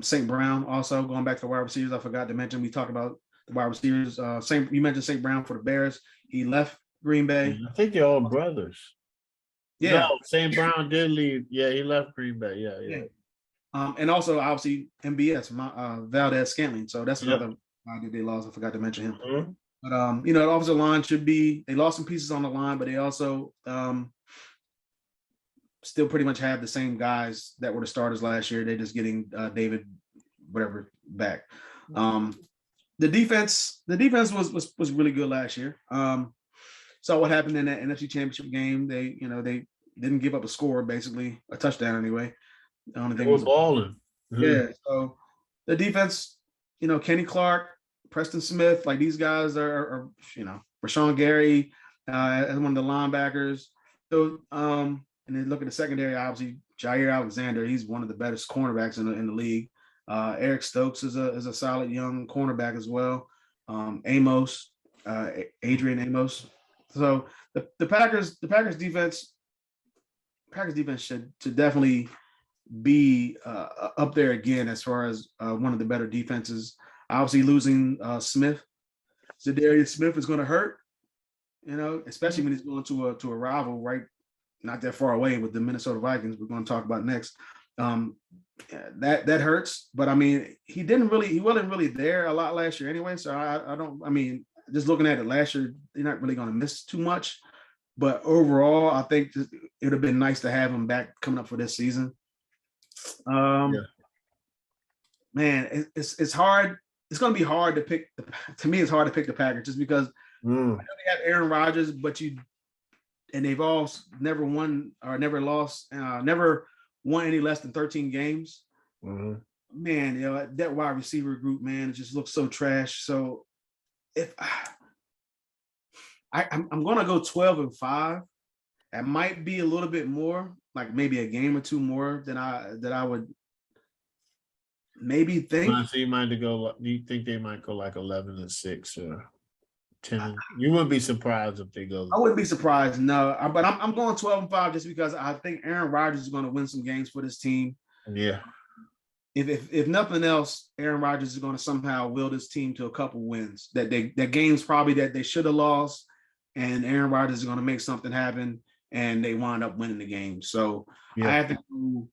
St. Brown also going back to the wide receivers. I forgot to mention we talked about the wide receivers. You mentioned St. Brown for the Bears. He left Green Bay. I think they're all brothers. Yeah, no, St. Brown did leave. Yeah, he left Green Bay. Yeah. And also obviously MBS, Valdez Scantling. So that's another guy that they lost. I forgot to mention him. Mm-hmm. But the offensive line they lost some pieces on the line, but they also still pretty much have the same guys that were the starters last year. They're just getting David whatever back. The defense was really good last year. Saw what happened in that NFC Championship game. They didn't give up a score, basically a touchdown anyway. The only thing was balling. Mm-hmm. Yeah. So the defense, Kenny Clark, Preston Smith, like these guys are Rashawn Gary as one of the linebackers. So and then look at the secondary, obviously Jair Alexander, he's one of the best cornerbacks in the league. Eric Stokes is a solid young cornerback as well. Adrian Amos. So the Packers defense should definitely be up there again as far as one of the better defenses. Obviously losing Smith. Zadarius Smith is going to hurt. especially when he's going to a rival right not that far away with the Minnesota Vikings. We're going to talk about next. That hurts, but I mean, he wasn't really there a lot last year anyway. So just looking at it last year, you're not really going to miss too much. But overall, I think it would have been nice to have him back coming up for this season. Man, it's hard. It's going to be hard to pick. To me, it's hard to pick the Packers just because I know they have Aaron Rodgers, and they've all never won or never lost, never won any less than 13 games. Mm-hmm. Man, that wide receiver group, man, it just looks so trash. So if I'm going to go 12-5, it might be a little bit more, like maybe a game or two more than I would maybe think. So do you think they might go like 11-6 or 10? You wouldn't be surprised if they go. I wouldn't be surprised, no. But I'm going 12-5 just because I think Aaron Rodgers is going to win some games for this team. Yeah. If nothing else, Aaron Rodgers is going to somehow will this team to a couple wins. That games probably that they should have lost, and Aaron Rodgers is going to make something happen, and they wind up winning the game. So I have to do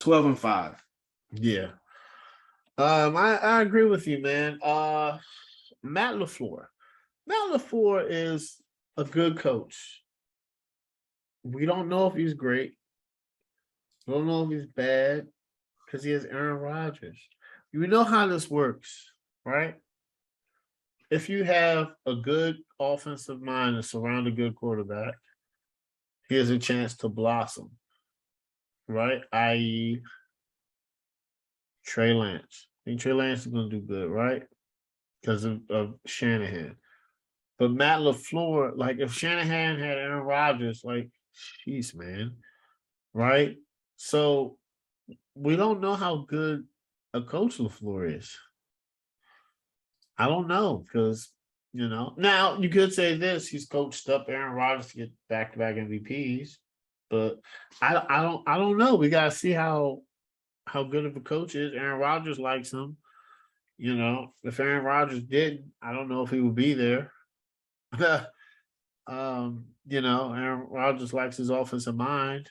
12-5. Yeah. I agree with you, man. Matt LaFleur. Matt LaFleur is a good coach. We don't know if he's great. We don't know if he's bad because he has Aaron Rodgers. You know how this works, right? If you have a good offensive mind and surround a good quarterback, he has a chance to blossom, right? I.e., Trey Lance. I think Trey Lance is going to do good, right? Because of Shanahan. But Matt LaFleur, like if Shanahan had Aaron Rodgers, like, jeez, man, right? So we don't know how good a coach LaFleur is. I don't know because, now you could say this, he's coached up Aaron Rodgers to get back-to-back MVPs, but I don't know. We got to see how good of a coach is. Aaron Rodgers likes him. If Aaron Rodgers didn't, I don't know if he would be there. Aaron Rodgers likes his offensive mind.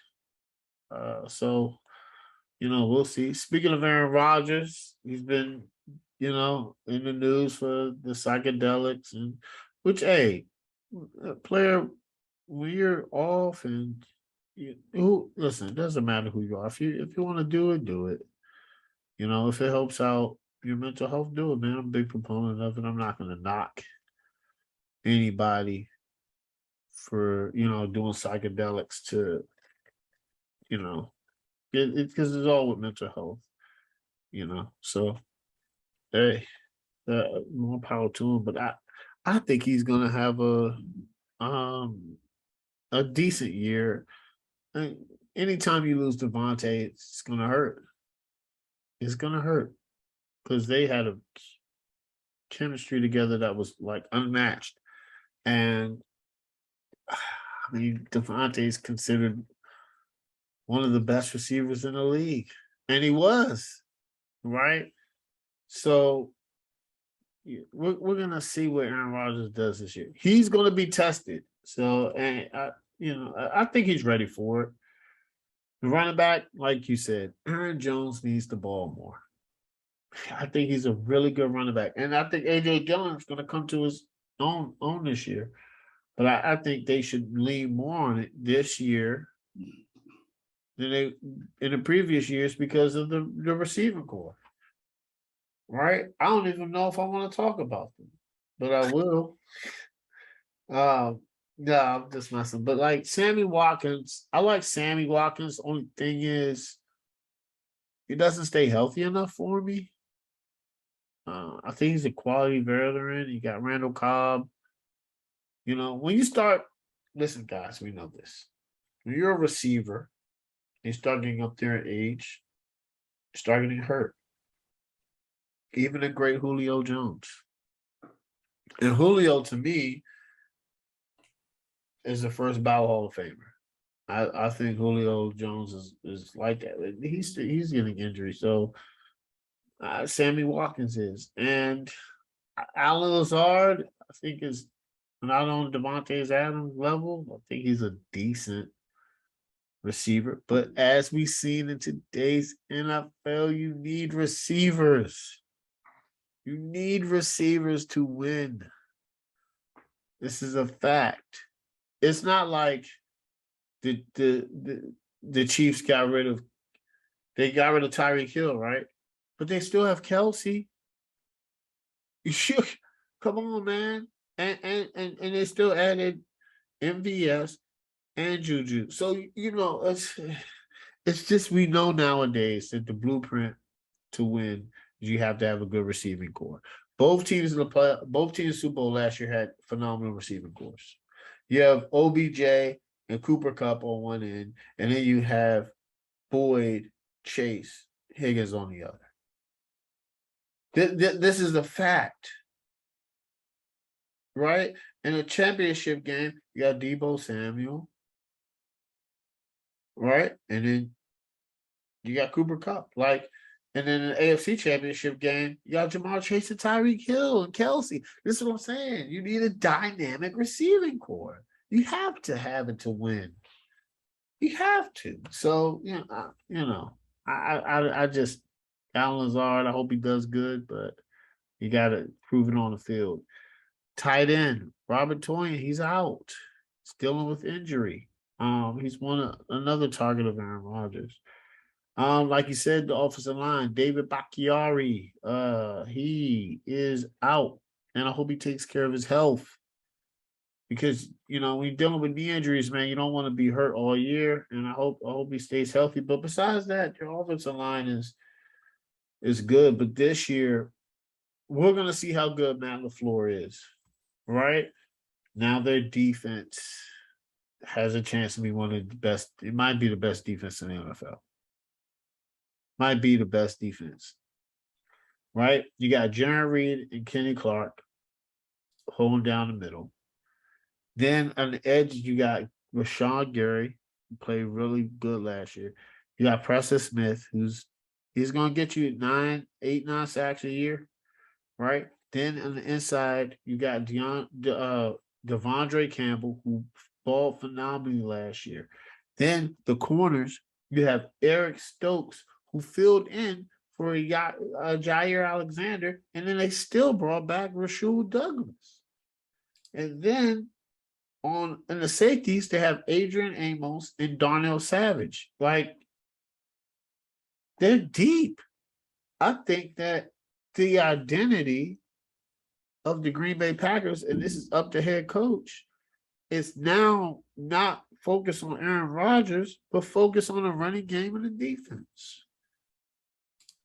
So, we'll see. Speaking of Aaron Rodgers, he's been, in the news for the psychedelics, and which, hey, player, when you're off and listen, it doesn't matter who you are. If you want to do it, do it. If it helps out your mental health, do it, man. I'm a big proponent of it. I'm not going to knock anybody for, doing psychedelics to, because it's all with mental health, So, hey, more power to him. But I think he's going to have a decent year. Anytime you lose Devontae, it's going to hurt. It's going to hurt because they had a chemistry together that was like unmatched. And Devontae is considered one of the best receivers in the league. And he was, right? So we're going to see what Aaron Rodgers does this year. He's going to be tested. So, and I think he's ready for it. The running back, like you said, Aaron Jones needs the ball more. I think he's a really good running back. And I think A.J. Dillon's going to come to his own this year. But I think they should lean more on it this year than they in the previous years because of the receiving core. Right? I don't even know if I want to talk about them, but I will. No, I'm just messing. But like Sammy Watkins, I like Sammy Watkins. Only thing is, he doesn't stay healthy enough for me. I think he's a quality veteran. You got Randall Cobb. When you start, listen, guys, we know this. When you're a receiver, you start getting up there in age, you start getting hurt. Even a great Julio Jones. And Julio, to me, is the first ballot Hall of Famer. I think Julio Jones is like that. He's getting injuries. So Sammy Watkins is. And Alan Lazard, I think, is not on Devontae Adams level. I think he's a decent receiver. But as we've seen in today's NFL, you need receivers. You need receivers to win. This is a fact. It's not like the Chiefs got rid of Tyreek Hill, right? But they still have Kelsey. You should come on, man. And they still added MVS and Juju. So it's just we know nowadays that the blueprint to win is you have to have a good receiving core. Both teams Super Bowl last year had phenomenal receiving cores. You have OBJ and Cooper Kupp on one end, and then you have Boyd, Chase, Higgins on the other. This is a fact, right? In a championship game, you got Deebo Samuel, right? And then you got Cooper Kupp. And then in the AFC championship game, you got Jamar Chase and Tyreek Hill and Kelsey. This is what I'm saying. You need a dynamic receiving core. You have to have it to win. You have to. So, I just Alan Lazard, I hope he does good, but you got to prove it on the field. Tight end, Robert Tonyan, he's out. He's dealing with injury. He's another target of Aaron Rodgers. Like you said, the offensive line, David Bakhtiari, he is out, and I hope he takes care of his health. Because when you're dealing with knee injuries, man, you don't want to be hurt all year. And I hope he stays healthy. But besides that, your offensive line is good. But this year, we're gonna see how good Matt LaFleur is. Right? Now their defense has a chance to be one of the best. It might be the best defense in the NFL. Might be the best defense. Right? You got Jaron Reed and Kenny Clark holding down the middle. Then on the edge, you got Rashawn Gary, who played really good last year. You got Preston Smith, he's going to get you 8, 9 sacks a year, right? Then on the inside, you got Devondre Campbell, who balled phenomenally last year. Then the corners, you have Eric Stokes, who filled in for Jair Alexander, and then they still brought back Rasheed Douglas. And then in the safeties, they have Adrian Amos and Darnell Savage. They're deep. I think that the identity of the Green Bay Packers, and this is up to head coach, is now not focused on Aaron Rodgers, but focus on the running game and the defense.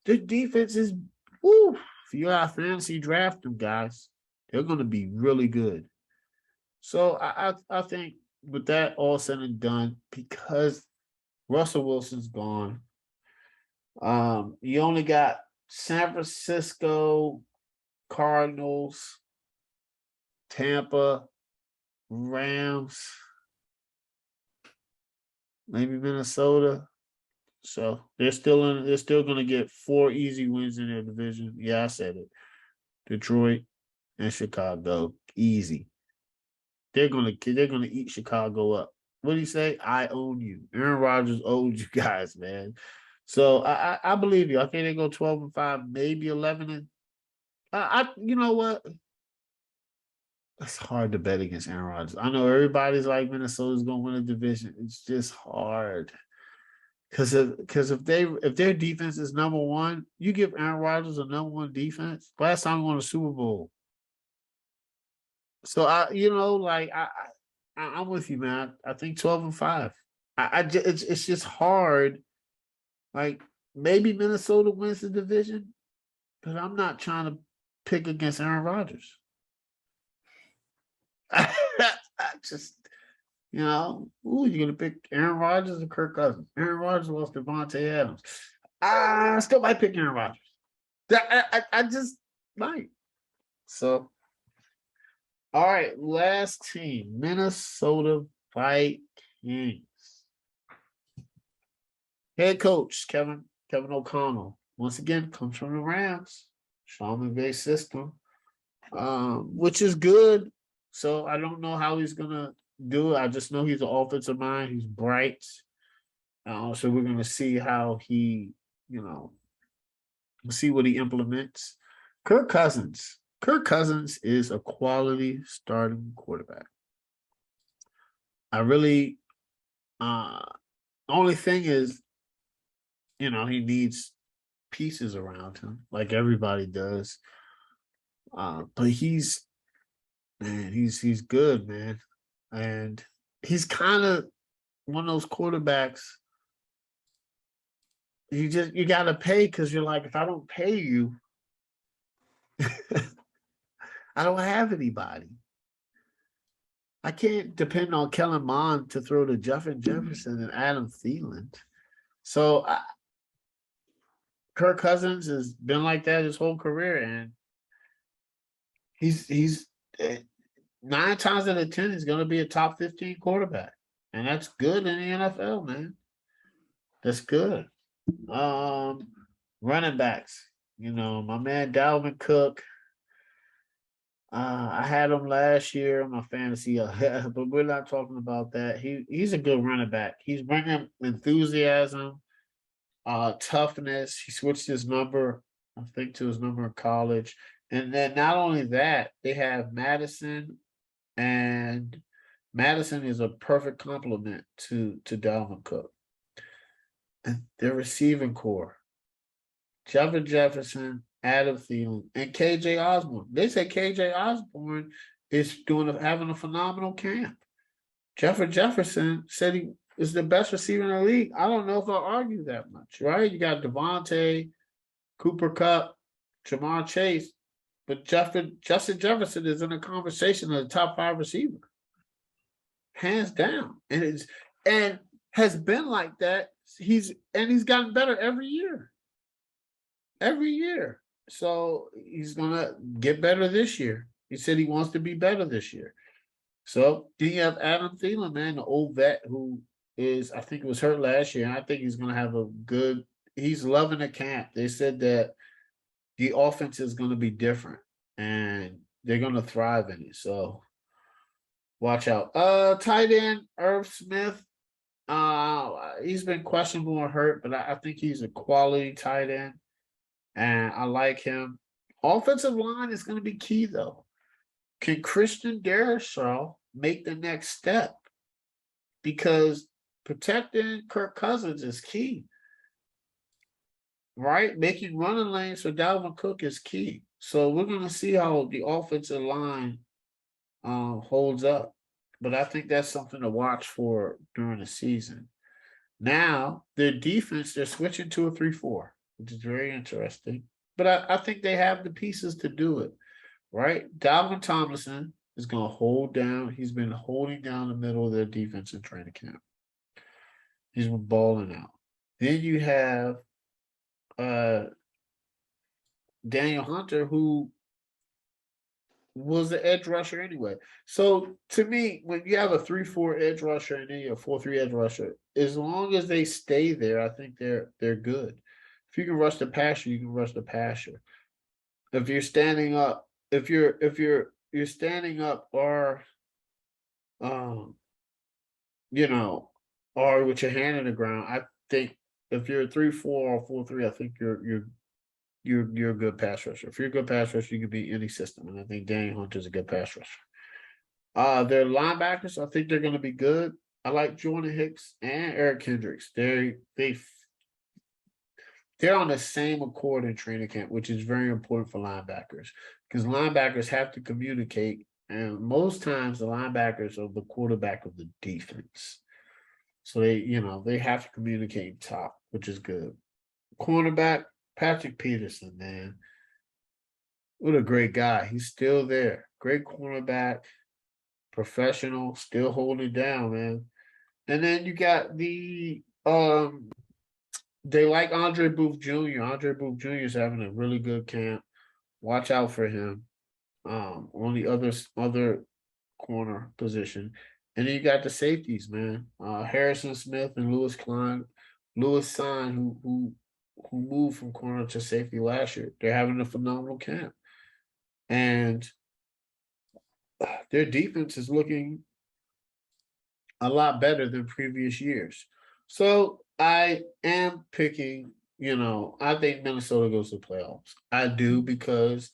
The defense is, if you got fantasy draft them guys, they're going to be really good. So I think with that all said and done, because Russell Wilson's gone, you only got San Francisco, Cardinals, Tampa, Rams, maybe Minnesota. So they're still going to get 4 easy wins in their division. Yeah, I said it. Detroit and Chicago, easy. They're gonna eat Chicago up. What do you say? I own you. Aaron Rodgers owns you guys, man. So I believe you. I think they go 12-5, maybe 11. You know what? It's hard to bet against Aaron Rodgers. I know everybody's like Minnesota's gonna win a division. It's just hard. Because if their defense is number one, you give Aaron Rodgers a number one defense. Last time he won a Super Bowl. So I'm with you, man. I think 12-5. It's just hard. Maybe Minnesota wins the division, but I'm not trying to pick against Aaron Rodgers. I just, you're gonna pick Aaron Rodgers or Kirk Cousins. Aaron Rodgers lost to Devontae Adams. I still might pick Aaron Rodgers. I just might. So. All right, last team, Minnesota Vikings. Head coach Kevin O'Connell once again comes from the Rams, Sean McVay system, which is good So I don't know how he's gonna do it. I just know he's an offensive mind. He's bright. So we're gonna see how he, you know, see what he implements. Kirk Cousins. Kirk Cousins is a quality starting quarterback. I really only thing is, he needs pieces around him, like everybody does. But he's good, man. And he's kind of one of those quarterbacks you gotta pay because you're like, if I don't pay you, I don't have anybody. I can't depend on Kellen Mond to throw to Justin Jefferson and Adam Thielen. So Kirk Cousins has been like that his whole career, and he's 9 times out of 10 he's going to be a top 15 quarterback, and that's good in the NFL, man. That's good. Running backs, my man Dalvin Cook. I had him last year on my fantasy, but we're not talking about that. He's a good running back. He's bringing enthusiasm, toughness. He switched his number, I think, to his number in college. And then not only that, they have Madison, and Madison is a perfect complement to Dalvin Cook. And their receiving core, Justin Jefferson, Adam Thielen, and KJ Osborne. They say KJ Osborne is having a phenomenal camp. Jefferson said he is the best receiver in the league. I don't know if I'll argue that much, right? You got Devontae, Cooper Kupp, Jamar Chase, but Justin Jefferson is in a conversation of the top 5 receiver, hands down, and has been like that. He's gotten better every year. Every year. So he's gonna get better this year. He said he wants to be better this year. So then you have Adam Thielen, man, the old vet who I think it was hurt last year, and I think he's gonna have he's loving the camp. They said that the offense is gonna be different and they're gonna thrive in it. So watch out. Tight end, Irv Smith. He's been questionable and hurt, but I think he's a quality tight end. And I like him. Offensive line is going to be key, though. Can Christian Darrisaw make the next step? Because protecting Kirk Cousins is key, right? Making running lanes for Dalvin Cook is key. So we're going to see how the offensive line holds up. But I think that's something to watch for during the season. Now, their defense, they're switching to a 3-4. Which is very interesting. But I think they have the pieces to do it, right? Dalvin Tomlinson is going to hold down. He's been holding down the middle of their defense in training camp. He's been balling out. Then you have Daniel Hunter, who was the edge rusher anyway. So to me, when you have a 3-4 edge rusher and then you have a 4-3 edge rusher, as long as they stay there, I think they're good. If you can rush the passer, you can rush the passer. If you're standing up, if you're standing up or or with your hand in the ground, I think if you're a 3-4 or 4-3, I think you're a good pass rusher. If you're a good pass rusher, you can beat any system. And I think Daniel Hunter's a good pass rusher. Their linebackers, I think they're gonna be good. I like Jordan Hicks and Eric Kendricks. They're on the same accord in training camp, which is very important for linebackers because linebackers have to communicate. And most times the linebackers are the quarterback of the defense. So they have to communicate top, which is good. Cornerback, Patrick Peterson, man. What a great guy. He's still there. Great cornerback, professional, still holding down, man. And then you got they like Andre Booth Jr. Andre Booth Jr. is having a really good camp. Watch out for him on the other corner position. And then you got the safeties, man. Harrison Smith and Lewis Sign, who moved from corner to safety last year. They're having a phenomenal camp. And their defense is looking a lot better than previous years. So I am picking, I think Minnesota goes to playoffs. I do because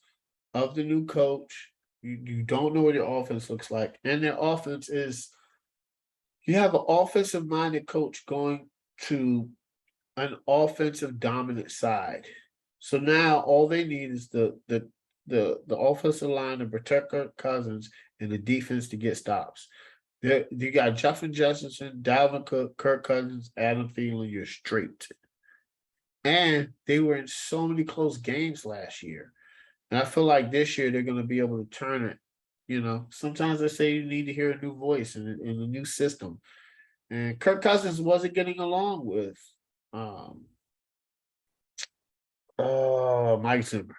of the new coach. You don't know what your offense looks like. And their offense is you have an offensive minded coach going to an offensive dominant side. So now all they need is the offensive line to protect Kirk Cousins and the defense to get stops. You got Justin Jefferson, Dalvin Cook, Kirk Cousins, Adam Thielen. You're straight. And they were in so many close games last year. And I feel like this year they're going to be able to turn it. Sometimes I say you need to hear a new voice in a new system. And Kirk Cousins wasn't getting along with Mike Zimmer.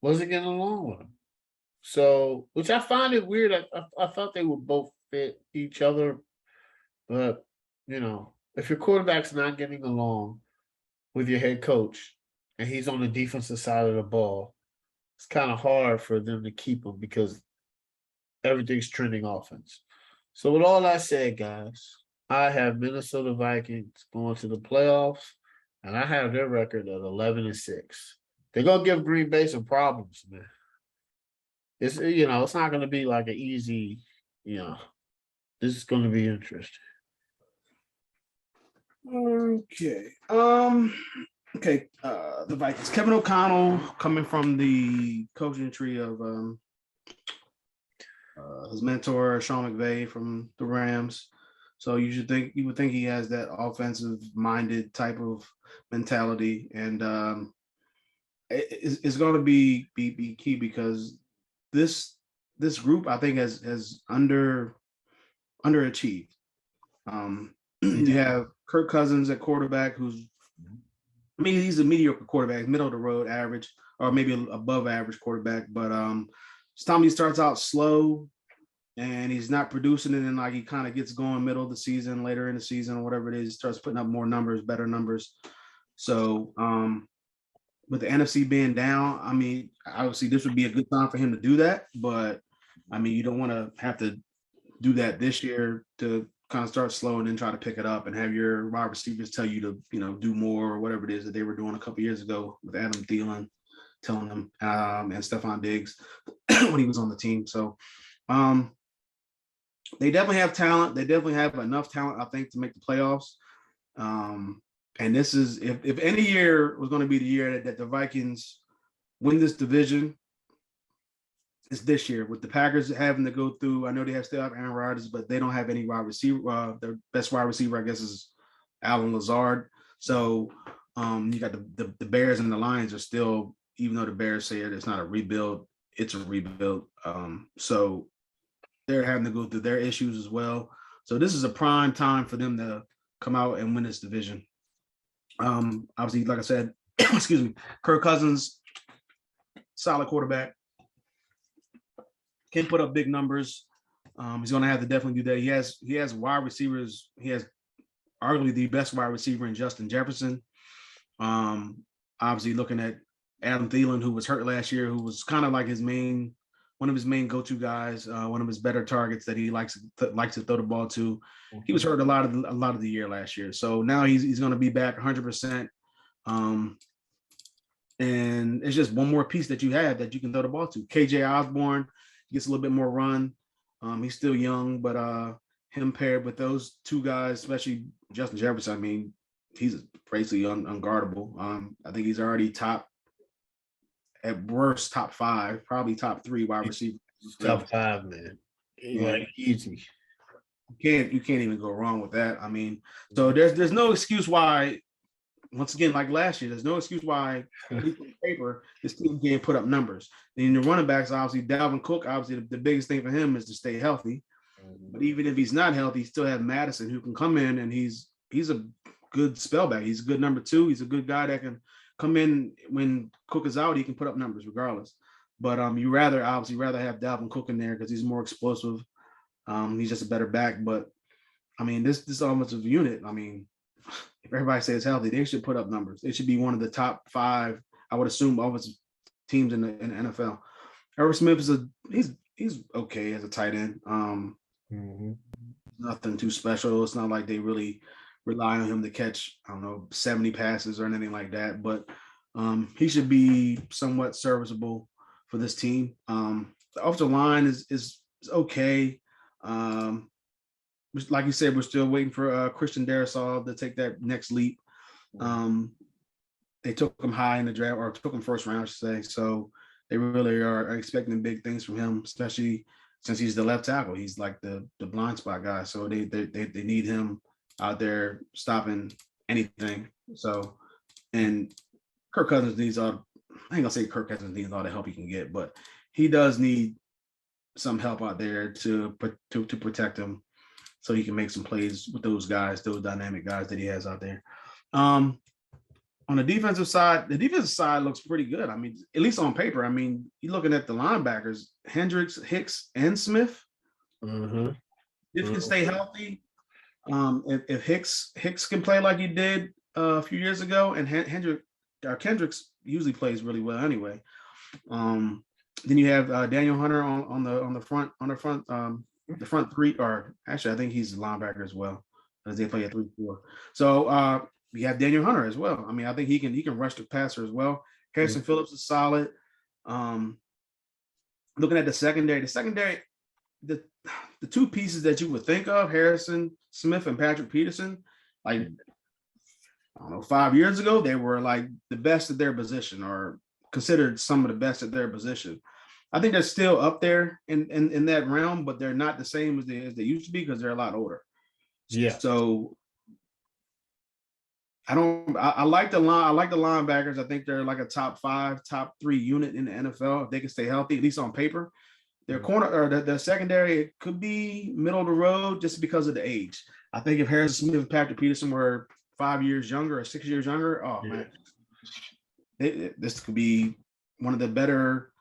Wasn't getting along with him. So, which I find it weird. I thought they would both fit each other. But, if your quarterback's not getting along with your head coach and he's on the defensive side of the ball, it's kind of hard for them to keep him because everything's trending offense. So with all that said, guys, I have Minnesota Vikings going to the playoffs, and I have their record at 11-6. They're gonna give Green Bay some problems, man. It's not gonna be like an easy, this is gonna be interesting. Okay. Okay. The Vikings. Kevin O'Connell coming from the coaching tree of his mentor Sean McVay from the Rams. So you would think he has that offensive minded type of mentality, and it's going to be key because this group I think has underachieved. You have Kirk Cousins at quarterback, he's a mediocre quarterback, middle of the road, average, or maybe above average quarterback. But this time he starts out slow and he's not producing it, and like he kind of gets going middle of the season, later in the season, or whatever it is, starts putting up more numbers, better numbers. So with the NFC being down, obviously this would be a good time for him to do that. But you don't want to have to do that this year to kind of start slow and then try to pick it up and have your wide receivers tell you to, do more or whatever it is that they were doing a couple years ago with Adam Thielen telling them and Stephon Diggs when he was on the team. So they definitely have talent. They definitely have enough talent, I think, to make the playoffs. And this is, if any year was going to be the year that the Vikings win this division, it's this year with the Packers having to go through. I know they still have Aaron Rodgers, but they don't have any wide receiver. Their best wide receiver, I guess, is Alan Lazard. So you got the Bears and the Lions are still, even though the Bears say it's not a rebuild, it's a rebuild. So they're having to go through their issues as well. So this is a prime time for them to come out and win this division. Obviously, like I said, excuse me, Kirk Cousins, solid quarterback. Can put up big numbers. He's going to have to definitely do that. He has wide receivers. He has arguably the best wide receiver in Justin Jefferson. Obviously, looking at Adam Thielen, who was hurt last year, who was kind of like one of his main go-to guys, one of his better targets that he likes to throw the ball to. He was hurt a lot of the year last year, so now he's going to be back 100%. And it's just one more piece that you have that you can throw the ball to. KJ Osborne gets a little bit more run. He's still young, but him paired with those two guys, especially Justin Jefferson, he's basically unguardable. I think he's already at worst top 5, probably top 3 wide receiver. Top 5, man. Like easy. You can't even go wrong with that. So there's no excuse why. Once again, like last year, there's no excuse why on paper this team can't put up numbers. And the running backs, obviously, Dalvin Cook, obviously the biggest thing for him is to stay healthy. But even if he's not healthy, you still have Madison who can come in, and he's a good spellback. He's a good number 2. He's a good guy that can come in when Cook is out. He can put up numbers regardless. But you rather have Dalvin Cook in there because he's more explosive. He's just a better back. But this offensive unit, if everybody stays healthy, they should put up numbers. They should be one of the top 5, I would assume, offensive teams in the NFL. Irv Smith he's he's okay as a tight end. Mm-hmm. Nothing too special. It's not like they really rely on him to catch, I don't know, 70 passes or anything like that. But he should be somewhat serviceable for this team. The offensive line is okay. Like you said, we're still waiting for Christian Darrisaw to take that next leap. They took him high in the draft, or took him first round, I should say. So they really are expecting big things from him, especially since he's the left tackle. He's like the blind spot guy. So they need him out there stopping anything. So, and Kirk Cousins needs all. I ain't gonna say Kirk Cousins needs all the help he can get, but he does need some help out there to protect him, so he can make some plays with those guys, those dynamic guys that he has out there. On the defensive side looks pretty good. I mean, at least on paper. I mean, you're looking at the linebackers, Hendricks, Hicks, and Smith. Mm-hmm. If you can stay healthy, if Hicks can play like he did a few years ago, and Kendricks usually plays really well anyway. Then you have Daniel Hunter on the front three, or actually I think he's a linebacker as well, as they play at 3-4. So we have Daniel Hunter as well. I mean, I think he can rush the passer as well. Harrison Phillips is solid. Looking at the secondary, the two pieces that you would think of, Harrison Smith and Patrick Peterson, like, I don't know, 5 years ago, they were like the best at their position, or considered some of the best at their position. I think they're still up there in that realm, but they're not the same as they used to be, because they're a lot older. Yeah. So I like the linebackers. I think they're like a top 5, top 3 unit in the NFL if they can stay healthy, at least on paper. Their corner, or their secondary, could be middle of the road just because of the age. I think if Harrison Smith and Patrick Peterson were 5 years younger or 6 years younger, man, this could be one of the better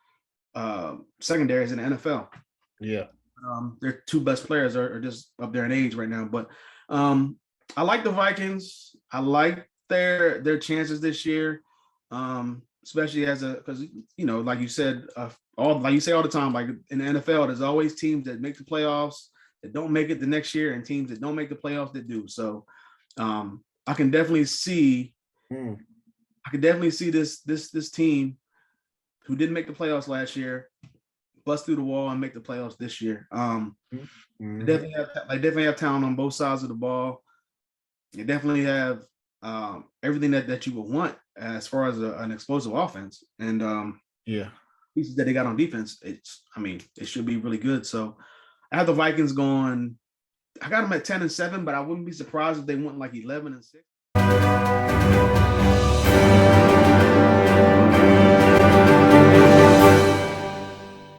secondaries in the NFL. Yeah. Their 2 best players are just up there in age right now. But I like the Vikings. I like their chances this year, especially because like you said, all the time, like in the NFL, there's always teams that make the playoffs that don't make it the next year, and teams that don't make the playoffs that do. So I can definitely see this team who didn't make the playoffs last year bust through the wall and make the playoffs this year. They definitely have talent on both sides of the ball. They definitely have everything that you would want as far as an explosive offense, and pieces that they got on defense. It should be really good. So I have the Vikings going. I got them at 10-7, but I wouldn't be surprised if they went like 11-6.